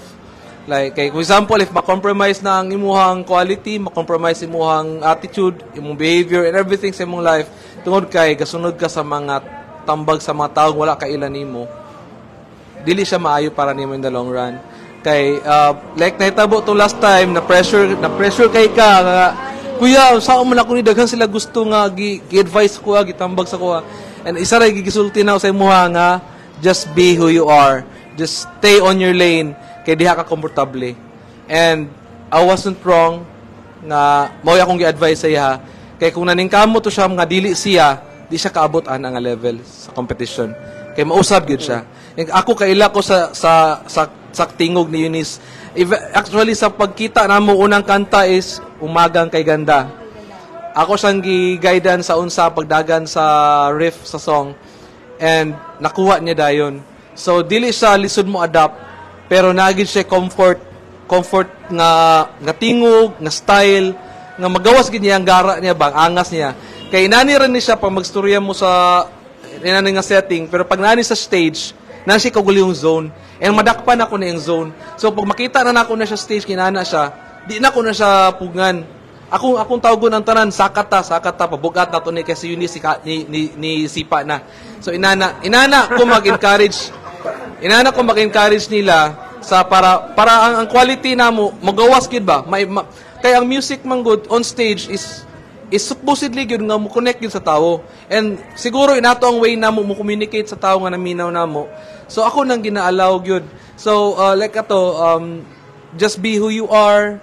S1: Like for example, if ma-compromise na ang imuhang quality, ma-compromise imuhang attitude, imong behavior and everything sa imong life, tungod kay gasunod ka sa mga tambag sa mga tao wala ka ilan nimo. Dili siya maayo para nimo in the long run. Kay like nahitabo to last time na pressure kay ka nga kuya sao man ako ni daghan sila gusto nga gi-advise ko gitambag sa ko. And isa ra gigisulti na sa imuha nga just be who you are. Just stay on your lane kay diha ka komportable. And I wasn't wrong nga mao akong gi-advise sa iya. Kay kung naningkamo to siya nga dili siya, di siya kaabot ang level sa competition. Kay mausab gyud siya. Ako kaila ko sa tingog ni Eunice. Actually sa pagkita namo unang kanta is Umagang Kay Ganda. Ako siyang gi-guidean sa unsa pagdagan sa riff sa song and nakuha niya dayon. So dili siya lisod mo adapt pero nagid siya comfort nga tingog, nga style, nga magawas gid niya ang gara niya bang angas niya. Kay nani rin ni siya pag magstorya mo sa inani nga setting pero pag nani sa stage na siya kaguli yung zone and madakpan ako na yung zone. So pag makita na nako na siya stage kinana siya, di na ko na siya pugngan. Akong tawgon ang tanan sakata pabugat na to ni kasi Eunice ni sipa na. So inana ko mag-encourage nila sa para ang quality namo magawas gid ba kay ang music man good on stage is supposedly gyud nga mo connect gyud sa tawo and siguro inato ang way namo mo communicate sa tawo nga naminaw namo. So ako nang ginaalaw gyud. So like ato just be who you are.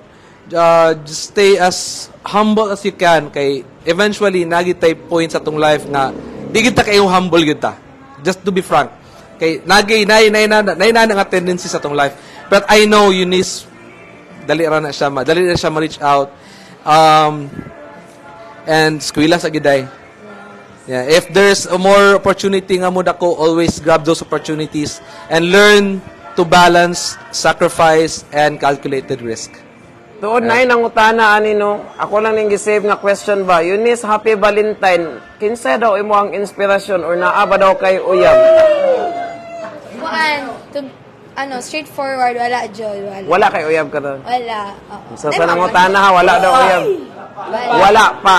S1: Just stay as humble as you can kay eventually nagitay points sa tong life nga di kita kayo humble gyud ta. Just to be frank. Kay nay na nga tendency sa tong life. But I know Eunice dali na siya ma-reach out. And skwila sa giday. Yeah, if there's a more opportunity nga mo dako, always grab those opportunities and learn to balance sacrifice and calculated risk.
S3: Tuod na nang utana ani no. Ako lang ning gi-save nga question ba. Eunice, happy Valentine. Kinsa daw imo ang inspirasyon or naa ba daw kay uyab?
S2: Straightforward, wala jud, wala.
S3: Wala kay uyab ka daw.
S2: Wala.
S3: So sa nang utana ha, wala daw uyab. Wala pa.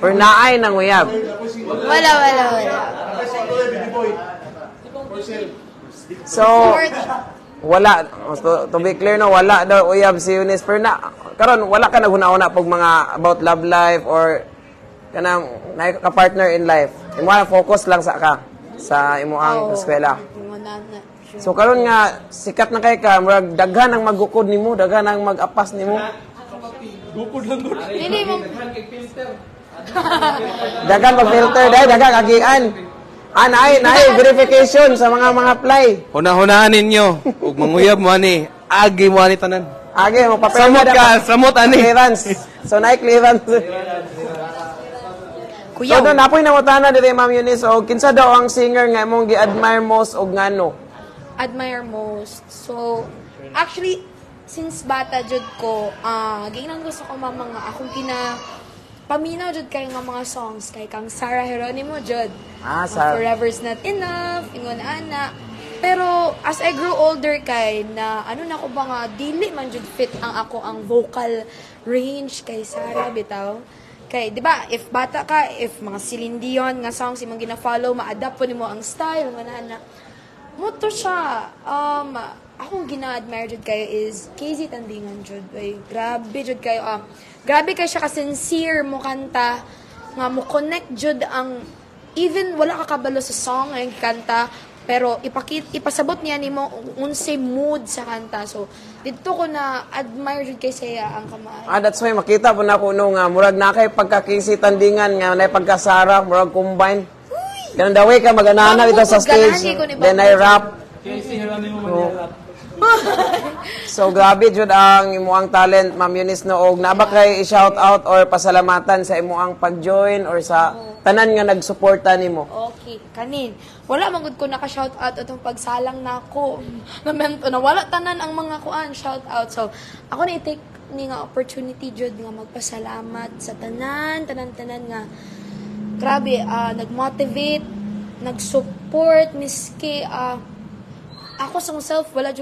S3: Or naay nang uyab.
S2: Wala.
S3: So wala, to be clear no, wala daw uyab si Eunice. Pero karon wala ka naghuna-una pag mga about love life or kanang ka-partner in life. Imo na focus lang sa imuang eskwela. So karon nga sikat na kay ka, murag daghan ang magukod nimo, daghan ang mag-apas nimo.
S1: Gukod lang gud.
S2: Dili mo
S3: Daghan mag-filter dai, daghan agian. Naay verification sa mga apply.
S6: Hunahunaan ninyo ug manguyab mo ani, agi mo ani tanan.
S3: Agi mo papel
S6: samot ani.
S3: Clearance. So naay clearance.
S2: Kuya.
S3: So napoy na utana diri Ma'am Eunice, o kinsa daw ang singer nga imong gi-admire most og ngano?
S2: Admire most. So actually since bata jud ko, ginang gusto ko mga akong paminaw jud kay nga mga songs kay kang Sarah Geronimo jud. Forever's Not Enough, ingon ana. Pero as I grew older kay na na ko ba nga dili man jud fit ang vocal range kay Sarah bitaw. Kay di ba if bata ka, if mga Celine Dion nga songs imong gina-follow, ma-adapt po nimo ang style nga ana. Moto siya. Akong gina-admire jud kayo is KZ Tandingan jud. Grabe jud kayo. Grabe kayo siya ka-sincere mo kanta. Nga mo connect jud ang even wala ka kabalo sa song ang kanta pero ipasabot niya nimo unsay mood sa kanta. So dito ko na admire jud kay saya ang kamay.
S3: That's why makita po na ko no nga murag na kay pagka-KZ Tandingan nga nay pagka-Sarah murag combine. Ganun daw ka mag-anana ito sa stage. Then I rap. So grabe jud ang imuang talent Ma'am Eunice no, og naaba kay i-shout out or pasalamatan sa imuang pag-join or sa tanan nga nagsuporta nimo.
S2: Okay, kanin. Wala man gud ko naka-shout out atong pagsalang nako. Namento na wala tanan ang mga kuan shout out. So ako na i-take ni nga opportunity jud nga magpasalamat sa tanan nga grabe nag-motivate, nag-support miski ako sa self wala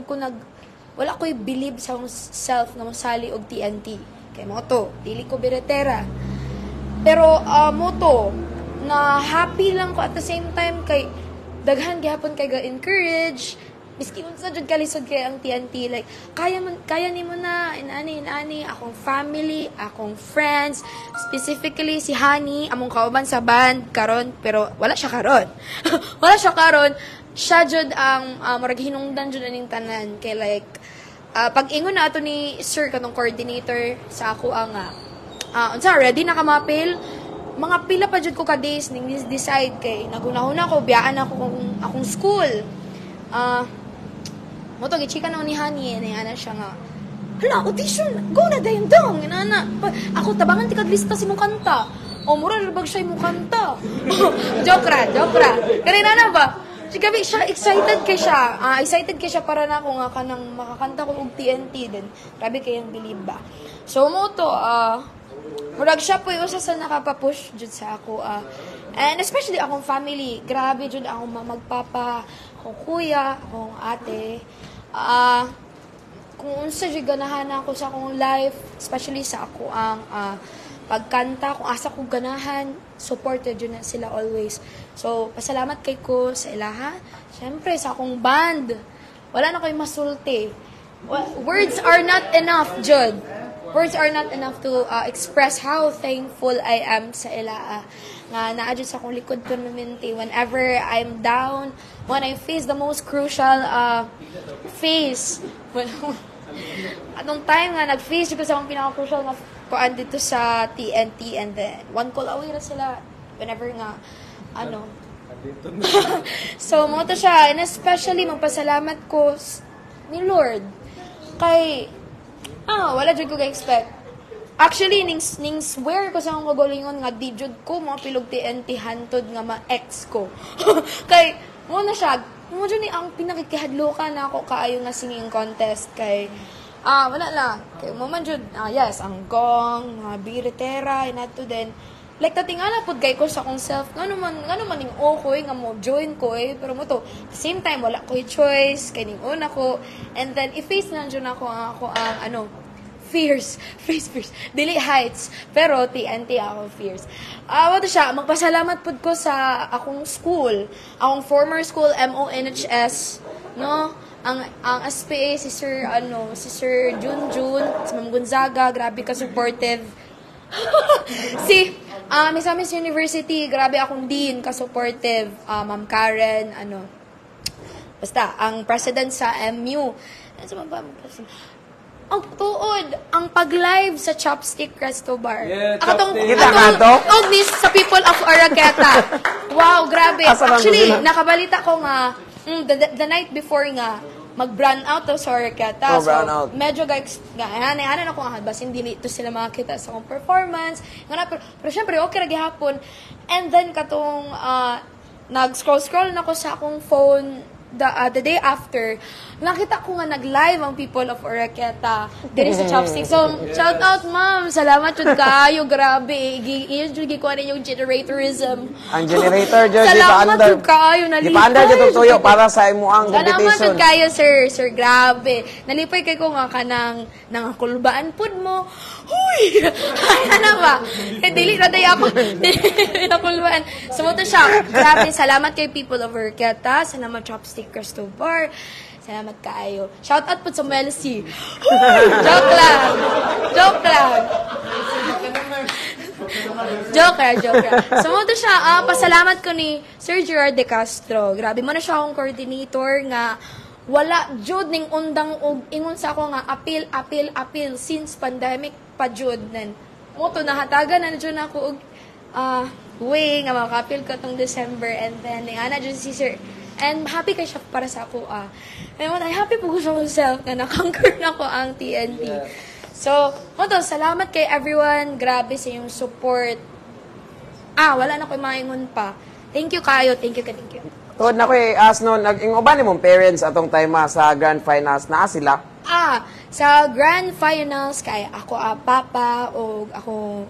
S2: ko'y believe sa self na masali og TNT. Kay mo to, dili ko biretera. Pero mo to na happy lang ko at the same time kay daghan gihapon kay ga-encourage miski unsa jud kalisod kay ang TNT, like kaya nimo na inani akong family, akong friends, specifically si Honey among kauban sa band karon, pero wala siya karon. Siya jud ang murag hinungdan jud aning tanan kay like pag ingon na ato ni sir katong coordinator sa ako ang unsa ready na ka mapil, mga pila pa jud ko ka days ning decide kay nagunahuna ko biyaan ako akong school. Mo to gichika na ni Honey ana siya nga. Hala, audition, go na dayon dong. Inana. Ako tabangan ti kaglista si mong kanta. O mura labag siya imong kanta. Joke ra. Kani na ba? Siya excited kay siya para na ako nga kanang makakanta ko og TNT din. Grabe kayang believe ba. So mo to murag siya po yung usa sa nakapapush jud sa ako and especially akong family, grabe jud akong magpapa, akong kuya, akong ate, kung unsa jud ganahan ako sa akong life, especially sa ako ang pagkanta, kung asa ko ganahan, supported jud na sila always. So pasalamat kay ko sa ilaha, syempre sa akong band, wala na koy masulti. Words are not enough jud. Words are not enough to express how thankful I am sa ila nga naadjud sa akong likod permanente whenever I'm down, when I face the most crucial phase. Atong time nga nag-face ko sa akong pinaka-crucial nga kuan dito sa TNT, and then one call away na sila whenever nga so mo to siya, and especially magpasalamat ko ni Lord kay wala jud ko ka-expect. Actually, ning swear ko sa akong kagalingon nga di jud ko mga pilog TNT hantod nga ma-ex ko. Kay, mo na siya, mo jud ni ang pinakikihadlokan na ako kaayo nga singing contest kay, wala lang. Kay mo man jud, yes, ang gong, biritera, inato din. Like, tatingala pod kay ko sa akong self, ngano man ning okay, nga mo join ko pero mo to, the same time, wala ko'y choice, kay ning una ko, and then, i-face na dyan ako ang, fears, dili heights, pero TNT ako fears. Wato siya, magpasalamat pod ko sa akong school, akong former school, MONHS, no? Ang SPA, si Sir Junjun, si Ma'am Gonzaga, grabe ka supportive. Si Misamis University, grabe akong dean, ka-supportive. Ma'am Karen, basta, ang president sa MU. Ang tuod, ang pag-live sa Chopstick Resto Bar.
S1: Yeah,
S2: Atong sa people of Araqueta. Wow, grabe. Actually, nakabalita ko nga, the night before nga, mag-brand out to sa Araqueta. So, medyo hanan ako nga, basin dili to sila makakita sa akong performance. Pero syempre, okay ra gihapon. And then, katong, nag-scroll na ko sa akong phone, the day after, nakita ko nga nag-live ang people of Araqueta diri sa Chopstick. So, shout out, ma'am. Salamat jud kayo. Grabe. Iyon jud gikuha yung generatorism.
S3: Ang generator jud
S2: salamat jud kayo. Nalipay.
S3: Ipaanda jud tuyo para sa imo ang competition.
S2: Salamat jud kayo, sir. Sir, grabe. Nalipay kay ko nga kanang nangakulbaan pud mo. Huy! Ano ba? Dili na day ako. Nakulbaan. So, mo to siya. Grabe. Salamat kay people of Araqueta. Salamat Chopstick Resto Bar. Salamat kaayo. Shout out po sa Melcy. Joke lang. So, mo to siya, pasalamat ko ni Sir Gerard De Castro. Grabe mo na siya akong coordinator nga wala jud ning undang og ingon sa ako nga appeal since pandemic pa jud nan. Mo to nahatagan na jud ako og way nga makapil ko tong December, and then ana jud si Sir. And happy kay siya para sa ako. And happy po ko sa myself na na-conquer na ko ang TNT. So, mo to, salamat kay everyone. Grabe sa yung support. Wala na ko maingon pa. Thank you kayo. Thank you.
S3: Tuod na ko as noon, nag-ingoban mong parents atong time sa Grand Finals na sila?
S2: Sa Grand Finals, kay ako papa o ako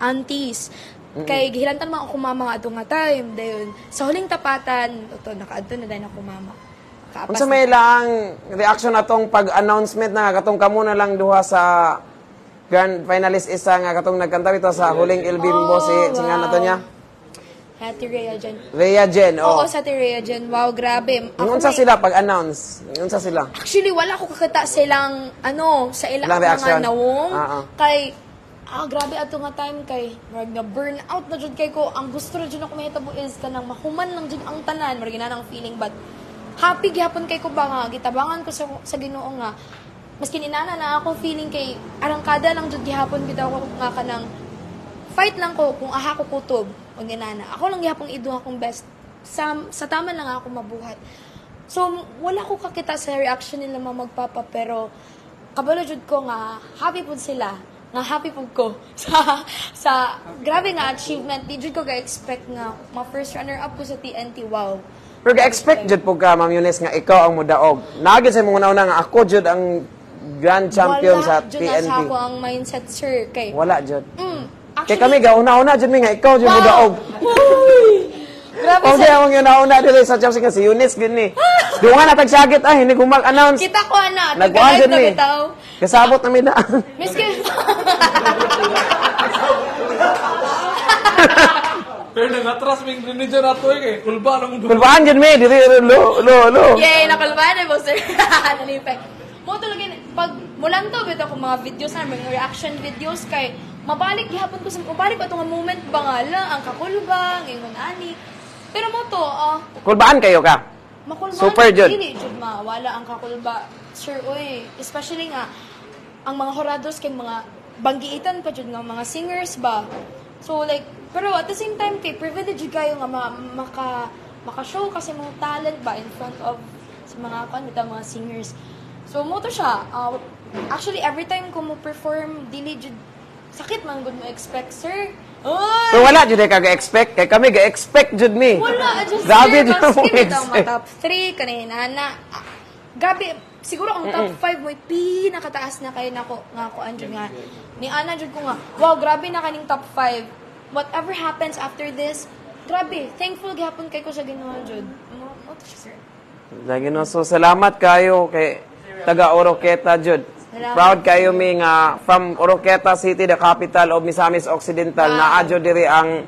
S2: aunties. Kay gihilantan mo ako mama atong nga time dayon sa huling tapatan nakaadto na din ako mama.
S3: Unsa may lang reaction atong pag-announcement na katong kamo na lang duha sa Grand Finalist isa nga katong nagkanta ito sa huling El Bimbo si singan nato niya.
S2: Ate Rhea dyan.
S3: Rhea Jen,
S2: Oo,
S3: oh.
S2: sa Ate Rhea dyan. Wow, grabe.
S3: Unsa sila pag-announce? Unsa sila?
S2: Actually, wala ko kakita sa ilang, sa ilang
S3: Ilang reaction?
S2: mga nawong.
S3: Kay,
S2: Grabe ato nga time kay, marag na burnout na dyan kay ko. Ang gusto na dyan ako mahitabo is kanang mahuman lang dyan ang tanan. Marag na ng feeling, but happy gihapon kay ko ba nga, gitabangan ko sa Ginoo nga. Maski inana na ako feeling kay, arangkada lang dyan gihapon bitaw ko nga kanang, fight lang ko kung aha ko kutob o ginana. Ako lang gihapon iduha akong best. Sa tama lang ako mabuhat. So, wala ko kakita sa reaction nila mga magpapa, pero kabalo jud ko nga, happy po sila. Nga happy po ko sa grabe nga achievement. Di jud ko ga-expect nga ma-first runner-up ko sa TNT. Wow.
S3: pero ga-expect jud po ka, Ma'am Eunice, nga ikaw ang mudaog. Nagid sa mga una nga ako jud ang grand champion sa
S2: Wala
S3: TNT.
S2: jud nasa ako ang mindset, sir. Kay,
S3: Wala jud. Kay
S2: actually,
S3: kami gauna-una jud mi nga ikaw jud mudaog.
S2: grabe
S3: O di ang una-una dili sa Chelsea nga si Eunice gini. Dunga na tagsagit hindi ko mag-announce.
S2: kita ko ana.
S3: Nagkuhan
S2: Nag-live
S3: jud
S2: na
S3: mi.
S2: bitaw.
S3: Kasabot na mi daan.
S2: Miski.
S1: Pero nag-atras ming religion ato eh. Kulba nang
S3: Kulbaan jud mi diri lo.
S2: Yay, nakalbahan mo, sir. Nalipay. Mo talaga, pag mulang to, bito ko mga videos na, mga reaction videos kay, mabalik gihapon ko sa, mabalik ko itong moment ba nga lang, ang kakulbang, ingon ani. Pero mo to,
S3: Kulbaan kayo ka.
S2: makulbang.
S3: Super, Jud.
S2: Dili, Jud, wala ang kakulba. Sure, uy. Especially nga, ang mga horados kay mga banggiitan pa, Jud, nga mga singers ba. So, like, pero at the same time, kay privilege kayo nga maka-show kasi mga talent ba in front of sa mga mga singers. So, mo to siya. Actually, every time ko mo perform, dili jud sakit man gud mo expect, sir. Oy!
S3: So wala jud ka ga-expect kay kami ga-expect jud mi.
S2: Wala, just
S3: Grabe
S2: sir,
S3: jud
S2: mas
S3: mo
S2: kinit ang
S3: expect.
S2: mga top 3 kanina na. Grabe, siguro ang top 5 mo pinakataas na kayo nako nga ko anjud nga. Ni Ana jud ko nga, wow, grabe na kaning top 5. Whatever happens after this, grabe, thankful gyapon kay ko sa Ginoo jud. Mo to siya, sir.
S3: Lagi no, so salamat kayo kay taga Oroqueta jud.
S2: Salamat.
S3: Proud kayo mi nga from Oroqueta City, the capital of Misamis Occidental, na adyo diri ang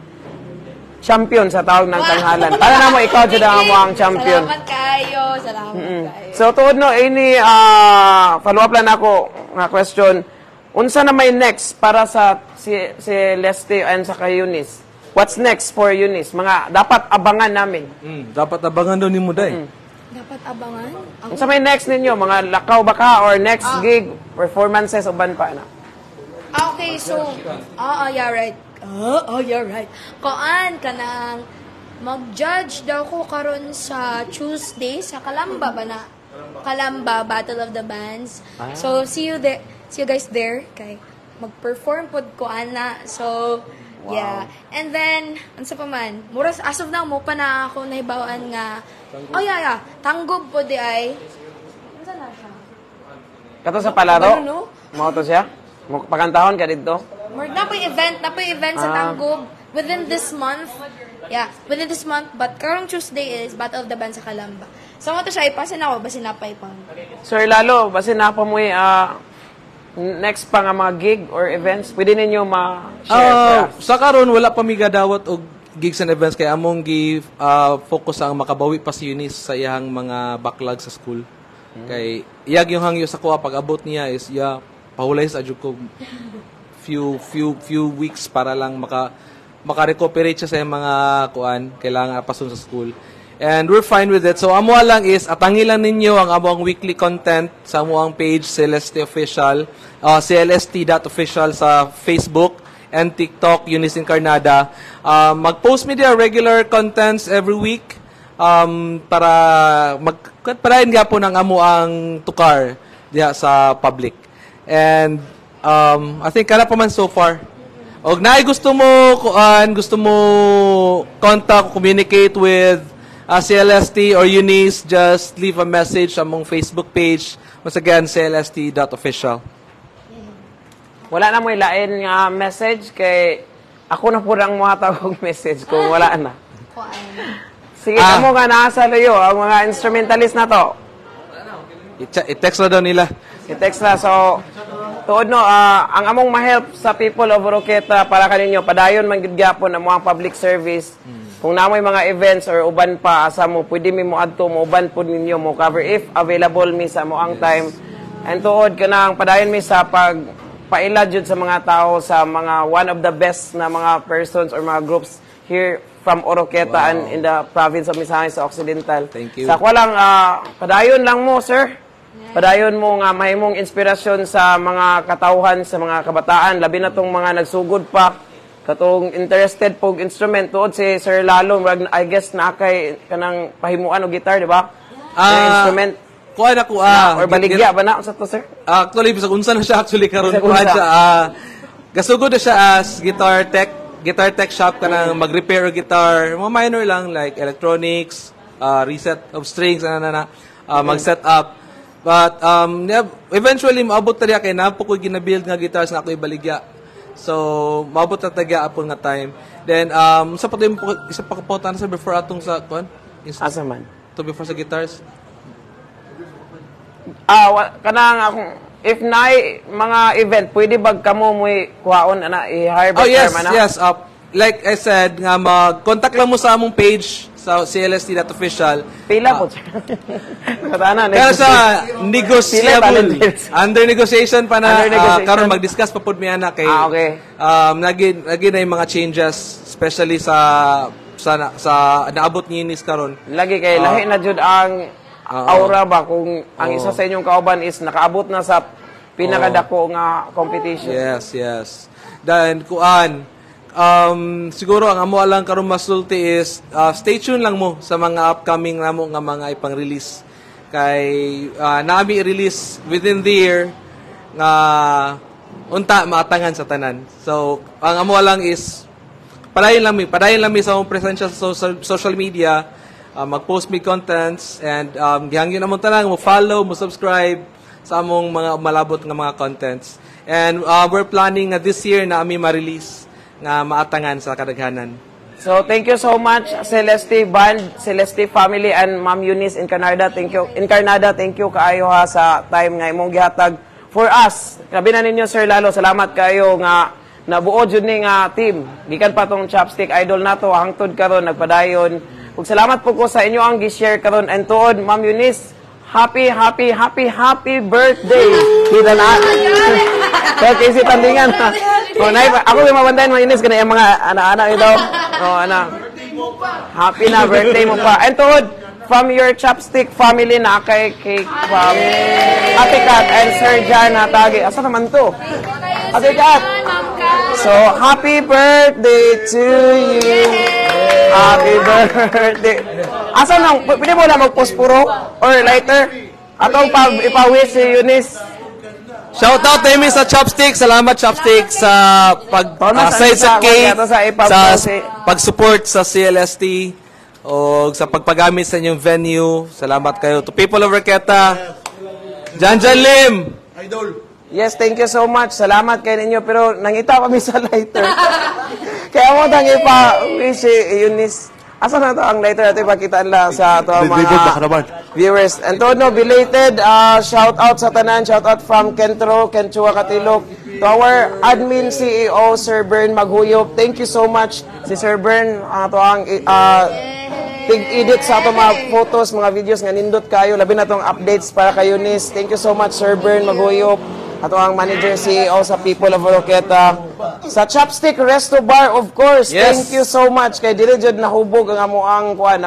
S3: champion sa tawag ng tanghalan. Para na mo ikaw jud ang amo ang champion.
S2: Salamat kayo, salamat kayo.
S3: So tuod no ini follow up lang ako nga question. Unsa na may next para sa si Leste and sa kay Eunice? What's next for Eunice? Mga dapat abangan namin.
S1: Dapat abangan daw ni mo day.
S2: Dapat abangan. Ako,
S3: Unsa may next ninyo? Mga lakaw ba ka or next gig, performances uban pa na?
S2: okay, so, yeah, right. Yeah, right. Koan ka nang mag-judge daw ko karon sa Tuesday sa Kalamba ba na? Kalamba, Battle of the Bands. So, see you guys there. Kay mag-perform pod ko ana. So, yeah. And then, ano pa man, muras as of now mo pa na ako nahibawaan nga. Yeah. Tanggob po di ay. Ano na siya?
S3: Kato sa palaro?
S2: Ano, no?
S3: Mo to siya? Mo pagantahon ka dito?
S2: Na po event sa Tanggob within this month. Yeah, within this month. But karong Tuesday is Battle of the Bands sa Kalamba. So, mo to siya, ipasin ako, basin na pa ipang.
S3: Sir Lalo, basi na pa mo next pa nga mga gig or events, pwede ninyo ma-share for us.
S1: Sa karon wala pa mi gadawat og gigs and events kay among focus ang makabawi pa si Eunice sa iyang mga backlog sa school. Kay iyag yung hangyo sa kuha pag abot niya is pahulay sa adyo ko few weeks para lang maka-recuperate siya sa iyang mga kuan kailangan apason sa school. And we're fine with it. So amo lang is atangi lang ninyo ang among weekly content sa amoang page Celeste Official, clst.official sa Facebook and TikTok, Eunice Encarnada. Mag-post media regular contents every week para magparayan nga po ng amo ang tukar diya sa public. And I think kana pa man so far. Og naay gusto mo contact, communicate with CLST or Eunice, just leave a message among Facebook page. Once again, clst.official.
S3: Wala na mo ilain nga message kay ako na po lang matawag message kung wala na. Sige, mo nga nasa layo ang mga instrumentalist na to.
S1: I-text na daw nila.
S3: I-text na. So, tuod no, ang among ma-help sa people of Oroqueta para kaninyo, padayon man gid gyapon ang mga public service. kung namoy mga events or uban pa asa mo pwede mi mo adto mo uban pud ninyo mo cover if available mi sa mo ang time. And tuod kanang padayon mi sa pag paila jud sa mga tao sa mga one of the best na mga persons or mga groups here from Oroqueta and in the province of Misamis sa Occidental.
S1: Thank you.
S3: Sa ko lang padayon lang mo sir. Padayon mo nga mahimong inspirasyon sa mga katawhan sa mga kabataan labi na tong mga nagsugod pa katong interested pog instrument tuod si Sir Lalo I guess na kay kanang pahimuan og guitar di ba? Instrument
S1: kuha na ko
S3: or baligya ba na sa to sir?
S1: Actually bisag unsa na siya actually karon
S3: Bisag
S1: kuha
S3: unsa.
S1: siya gasugod na siya as guitar tech shop kanang mag-repair og guitar mga minor lang like electronics reset of strings mag-set up. But eventually maabot ta diya kay napo ko gina-build nga guitars nga ako ibaligya. So maabot ta tagya apon nga time. Then sa patay isa pa kapotan sa before atong sa kuan.
S3: Asa man?
S1: To before sa guitars.
S3: Kanang akong if naay mga event pwede bag kamo mo kuhaon ana i-hire ba na?
S1: Yes. Like I said nga mag-contact lang mo sa among page sa CLST.official.
S3: Pila po sir.
S1: Kaya sa negotiable. Under negotiation pa na karon mag-discuss pa pud mi ana kay
S3: okay.
S1: Lagi na yung mga changes especially sa naabot ni Eunice karon.
S3: Lagi kay lahi na jud ang aura ba kung ang isa sa inyong kauban is nakaabot na sa pinakadako nga competition.
S1: Yes. Then kuan siguro ang amo lang karon masulti is stay tuned lang mo sa mga upcoming namo nga mga ipang-release kay nami i-release within the year nga unta maatangan sa tanan. So ang amo lang is padayon lang mi sa among presensya sa social media, mag-post mi contents and gihangyo namon tanan mo follow, mo subscribe sa among mga malabot nga mga contents. And we're planning this year na ami ma-release nga maatangan sa kadaghanan.
S3: So thank you so much Celeste Band, Celeste family and Ma'am Eunice Encarnada. Thank you kaayo ha sa time nga imong gihatag for us. Grabe na ninyo Sir Lalo, salamat kayo nga nabuo jud ni nga team. Gikan pa tong Chopstick Idol nato hangtod karon nagpadayon. Ug salamat po ko sa inyo ang gi-share karon and tuod Ma'am Eunice. Happy birthday! Kita na. Okay, si Tandingan. Ako yung mabandayan mga Ines, ganyan mga anak-anak ito. Happy na birthday mo pa. And tuod, from your Chopstick family na kay from Ate Kat and Sir Jan Hatagi. Asa naman to? Ate Kat. So, happy birthday to you. Happy birthday. Asa nang, pwede mo lang magpospuro or lighter? Atong ipa-wish si Eunice.
S1: Shout out to sa Chopstick. Salamat Chopstick sa pag-side sa cake, sa pag-support sa CLST o sa pagpagamit sa inyong venue. Salamat kayo. To people of Oroqueta. Jan Lim.
S7: Idol.
S3: Yes, thank you so much. Salamat kayo ninyo. Pero nangita kami sa lighter. Kaya mo tang ipa-wish si Eunice. Asa na to ang lighter natin pakitaan lang sa to mga viewers. And to no, belated shout out sa tanan, shout out from Kentro, Kenchua Katilok, to our admin CEO, Sir Bern Maghuyop. Thank you so much si Sir Bern, to ang tig-edit sa ato mga photos, mga videos nga nindot kayo, labi na tong updates para kay Eunice. Thank you so much Sir Bern Maghuyop. Ato ang manager CEO sa People of Oroqueta. Sa Chopstick Resto Bar, of course.
S1: Yes.
S3: Thank you so much. Kay dili jud nahubog ang amo ang kuan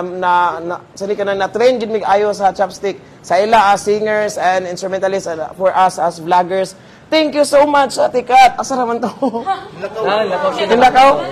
S3: sali ka na trend jud mig ayo sa Chopstick. Sa ila as singers and instrumentalists for us as vloggers. Thank you so much, Ate Kat. Asa naman to? Lakaw.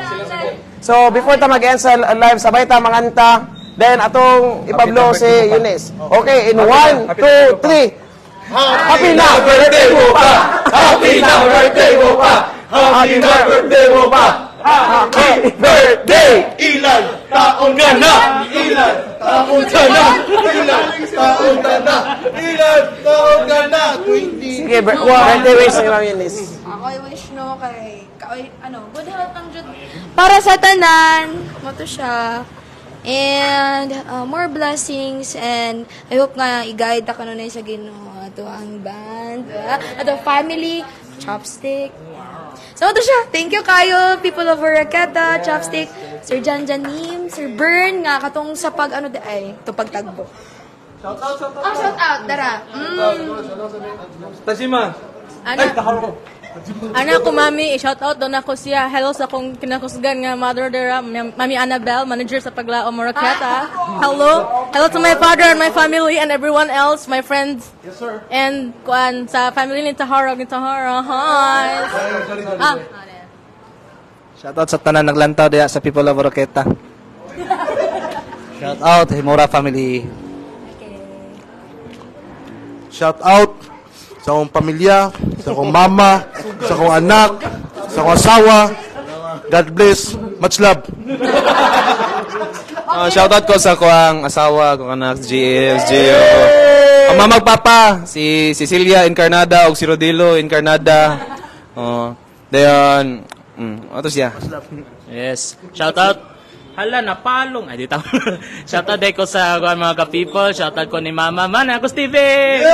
S3: So, before ta mag-end sa live, sabay ta manganta. Then, atong ipablo si Eunice. Okay, in 1, 2, 3. Happy na birthday mo pa! Happy na birthday mo pa! Happy na birthday mo pa! Happy birthday!
S7: Ilan taon ka na? Ilan taon ka na? Ilan taon ka na? Ilan taon ka na? 20.
S3: Sige, birthday wish ni Ma'am Eunice.
S2: Ako wish no kay good health ang jud para sa tanan mo to siya. And more blessings and I hope nga i-guide ta kanunay sa Ginoo ato ang band, ato family, Chopstick. So ito siya. Thank you kayo, people of Oroqueta, Chopstick. Sir Jan Janim, Sir Bern, nga katong sa pag ano ay, to pagtagbo. Shout out, dara.
S1: Tajima.
S4: Ana ko mami, i-shout out doon ako siya. Hello sa akong kinakusgan nga mother dera, Mami Annabelle, manager sa Paglao Moraqueta. Hello. Hello to my father and my family and everyone else, my friends.
S1: Yes, sir.
S4: And kuan sa family ni Tahara, Hi.
S8: Shoutout sa tanan naglantaw diya sa people of Roqueta.
S9: Shout out, Himura family.
S7: Shout out sa akong pamilya, sa akong mama, sa akong anak, sa akong asawa. God bless. Much love.
S6: Shoutout ko sa kuang asawa, kung anak, GF, Gio. Ang mamag papa, si Cecilia Encarnada o si Rodilo Encarnada. Dayon, ato siya.
S5: Yes. Shout out. Hala, napalong. Ay, dito. Shout out ko sa mga ka-people. Shout out ko ni Mama. Mana, ako Stevie!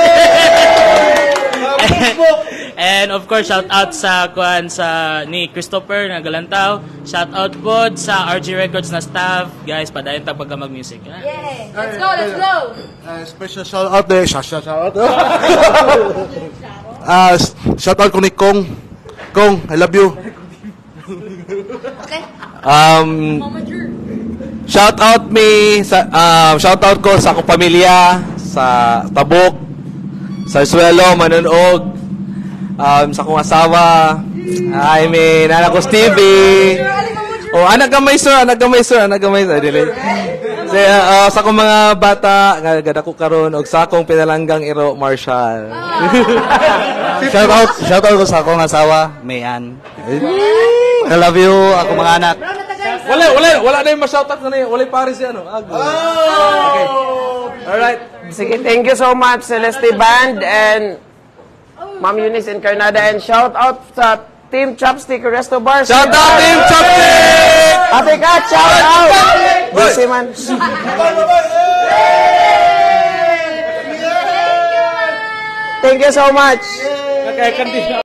S5: And of course, shout out sa ni Christopher na Galantaw. Shout out po sa RG Records na staff. Guys, padayon ta pagka mag-music. Ha?
S2: Yeah. Let's go.
S7: Special shout out there. Shout out. Shout out ko ni Kong. Kong, I love you.
S2: Okay.
S1: Shout out ko sa akong pamilya, sa Tabuk, sa Suelo, Manunog, sa akong asawa, I mean, anak ko Stevie. Oh, anak gamay sir. Dili. Sa akong mga bata, gada ko karon og sa akong pinalanggang iro Marshall.
S9: Shout out ko sa akong asawa, Mayan. I love you, ako mga anak.
S1: Wala na yung ma-shoutout na yun. Wala yung pare si ano. Okay. Alright.
S3: Sige, thank you so much, Celeste Band and Ma'am Eunice Encarnada. And shout out sa Team Chopstick Resto Bar.
S1: Shout out Team Chopstick!
S3: Ate Kat, shout out! Busy man. Thank you so much.
S1: Okay, continue.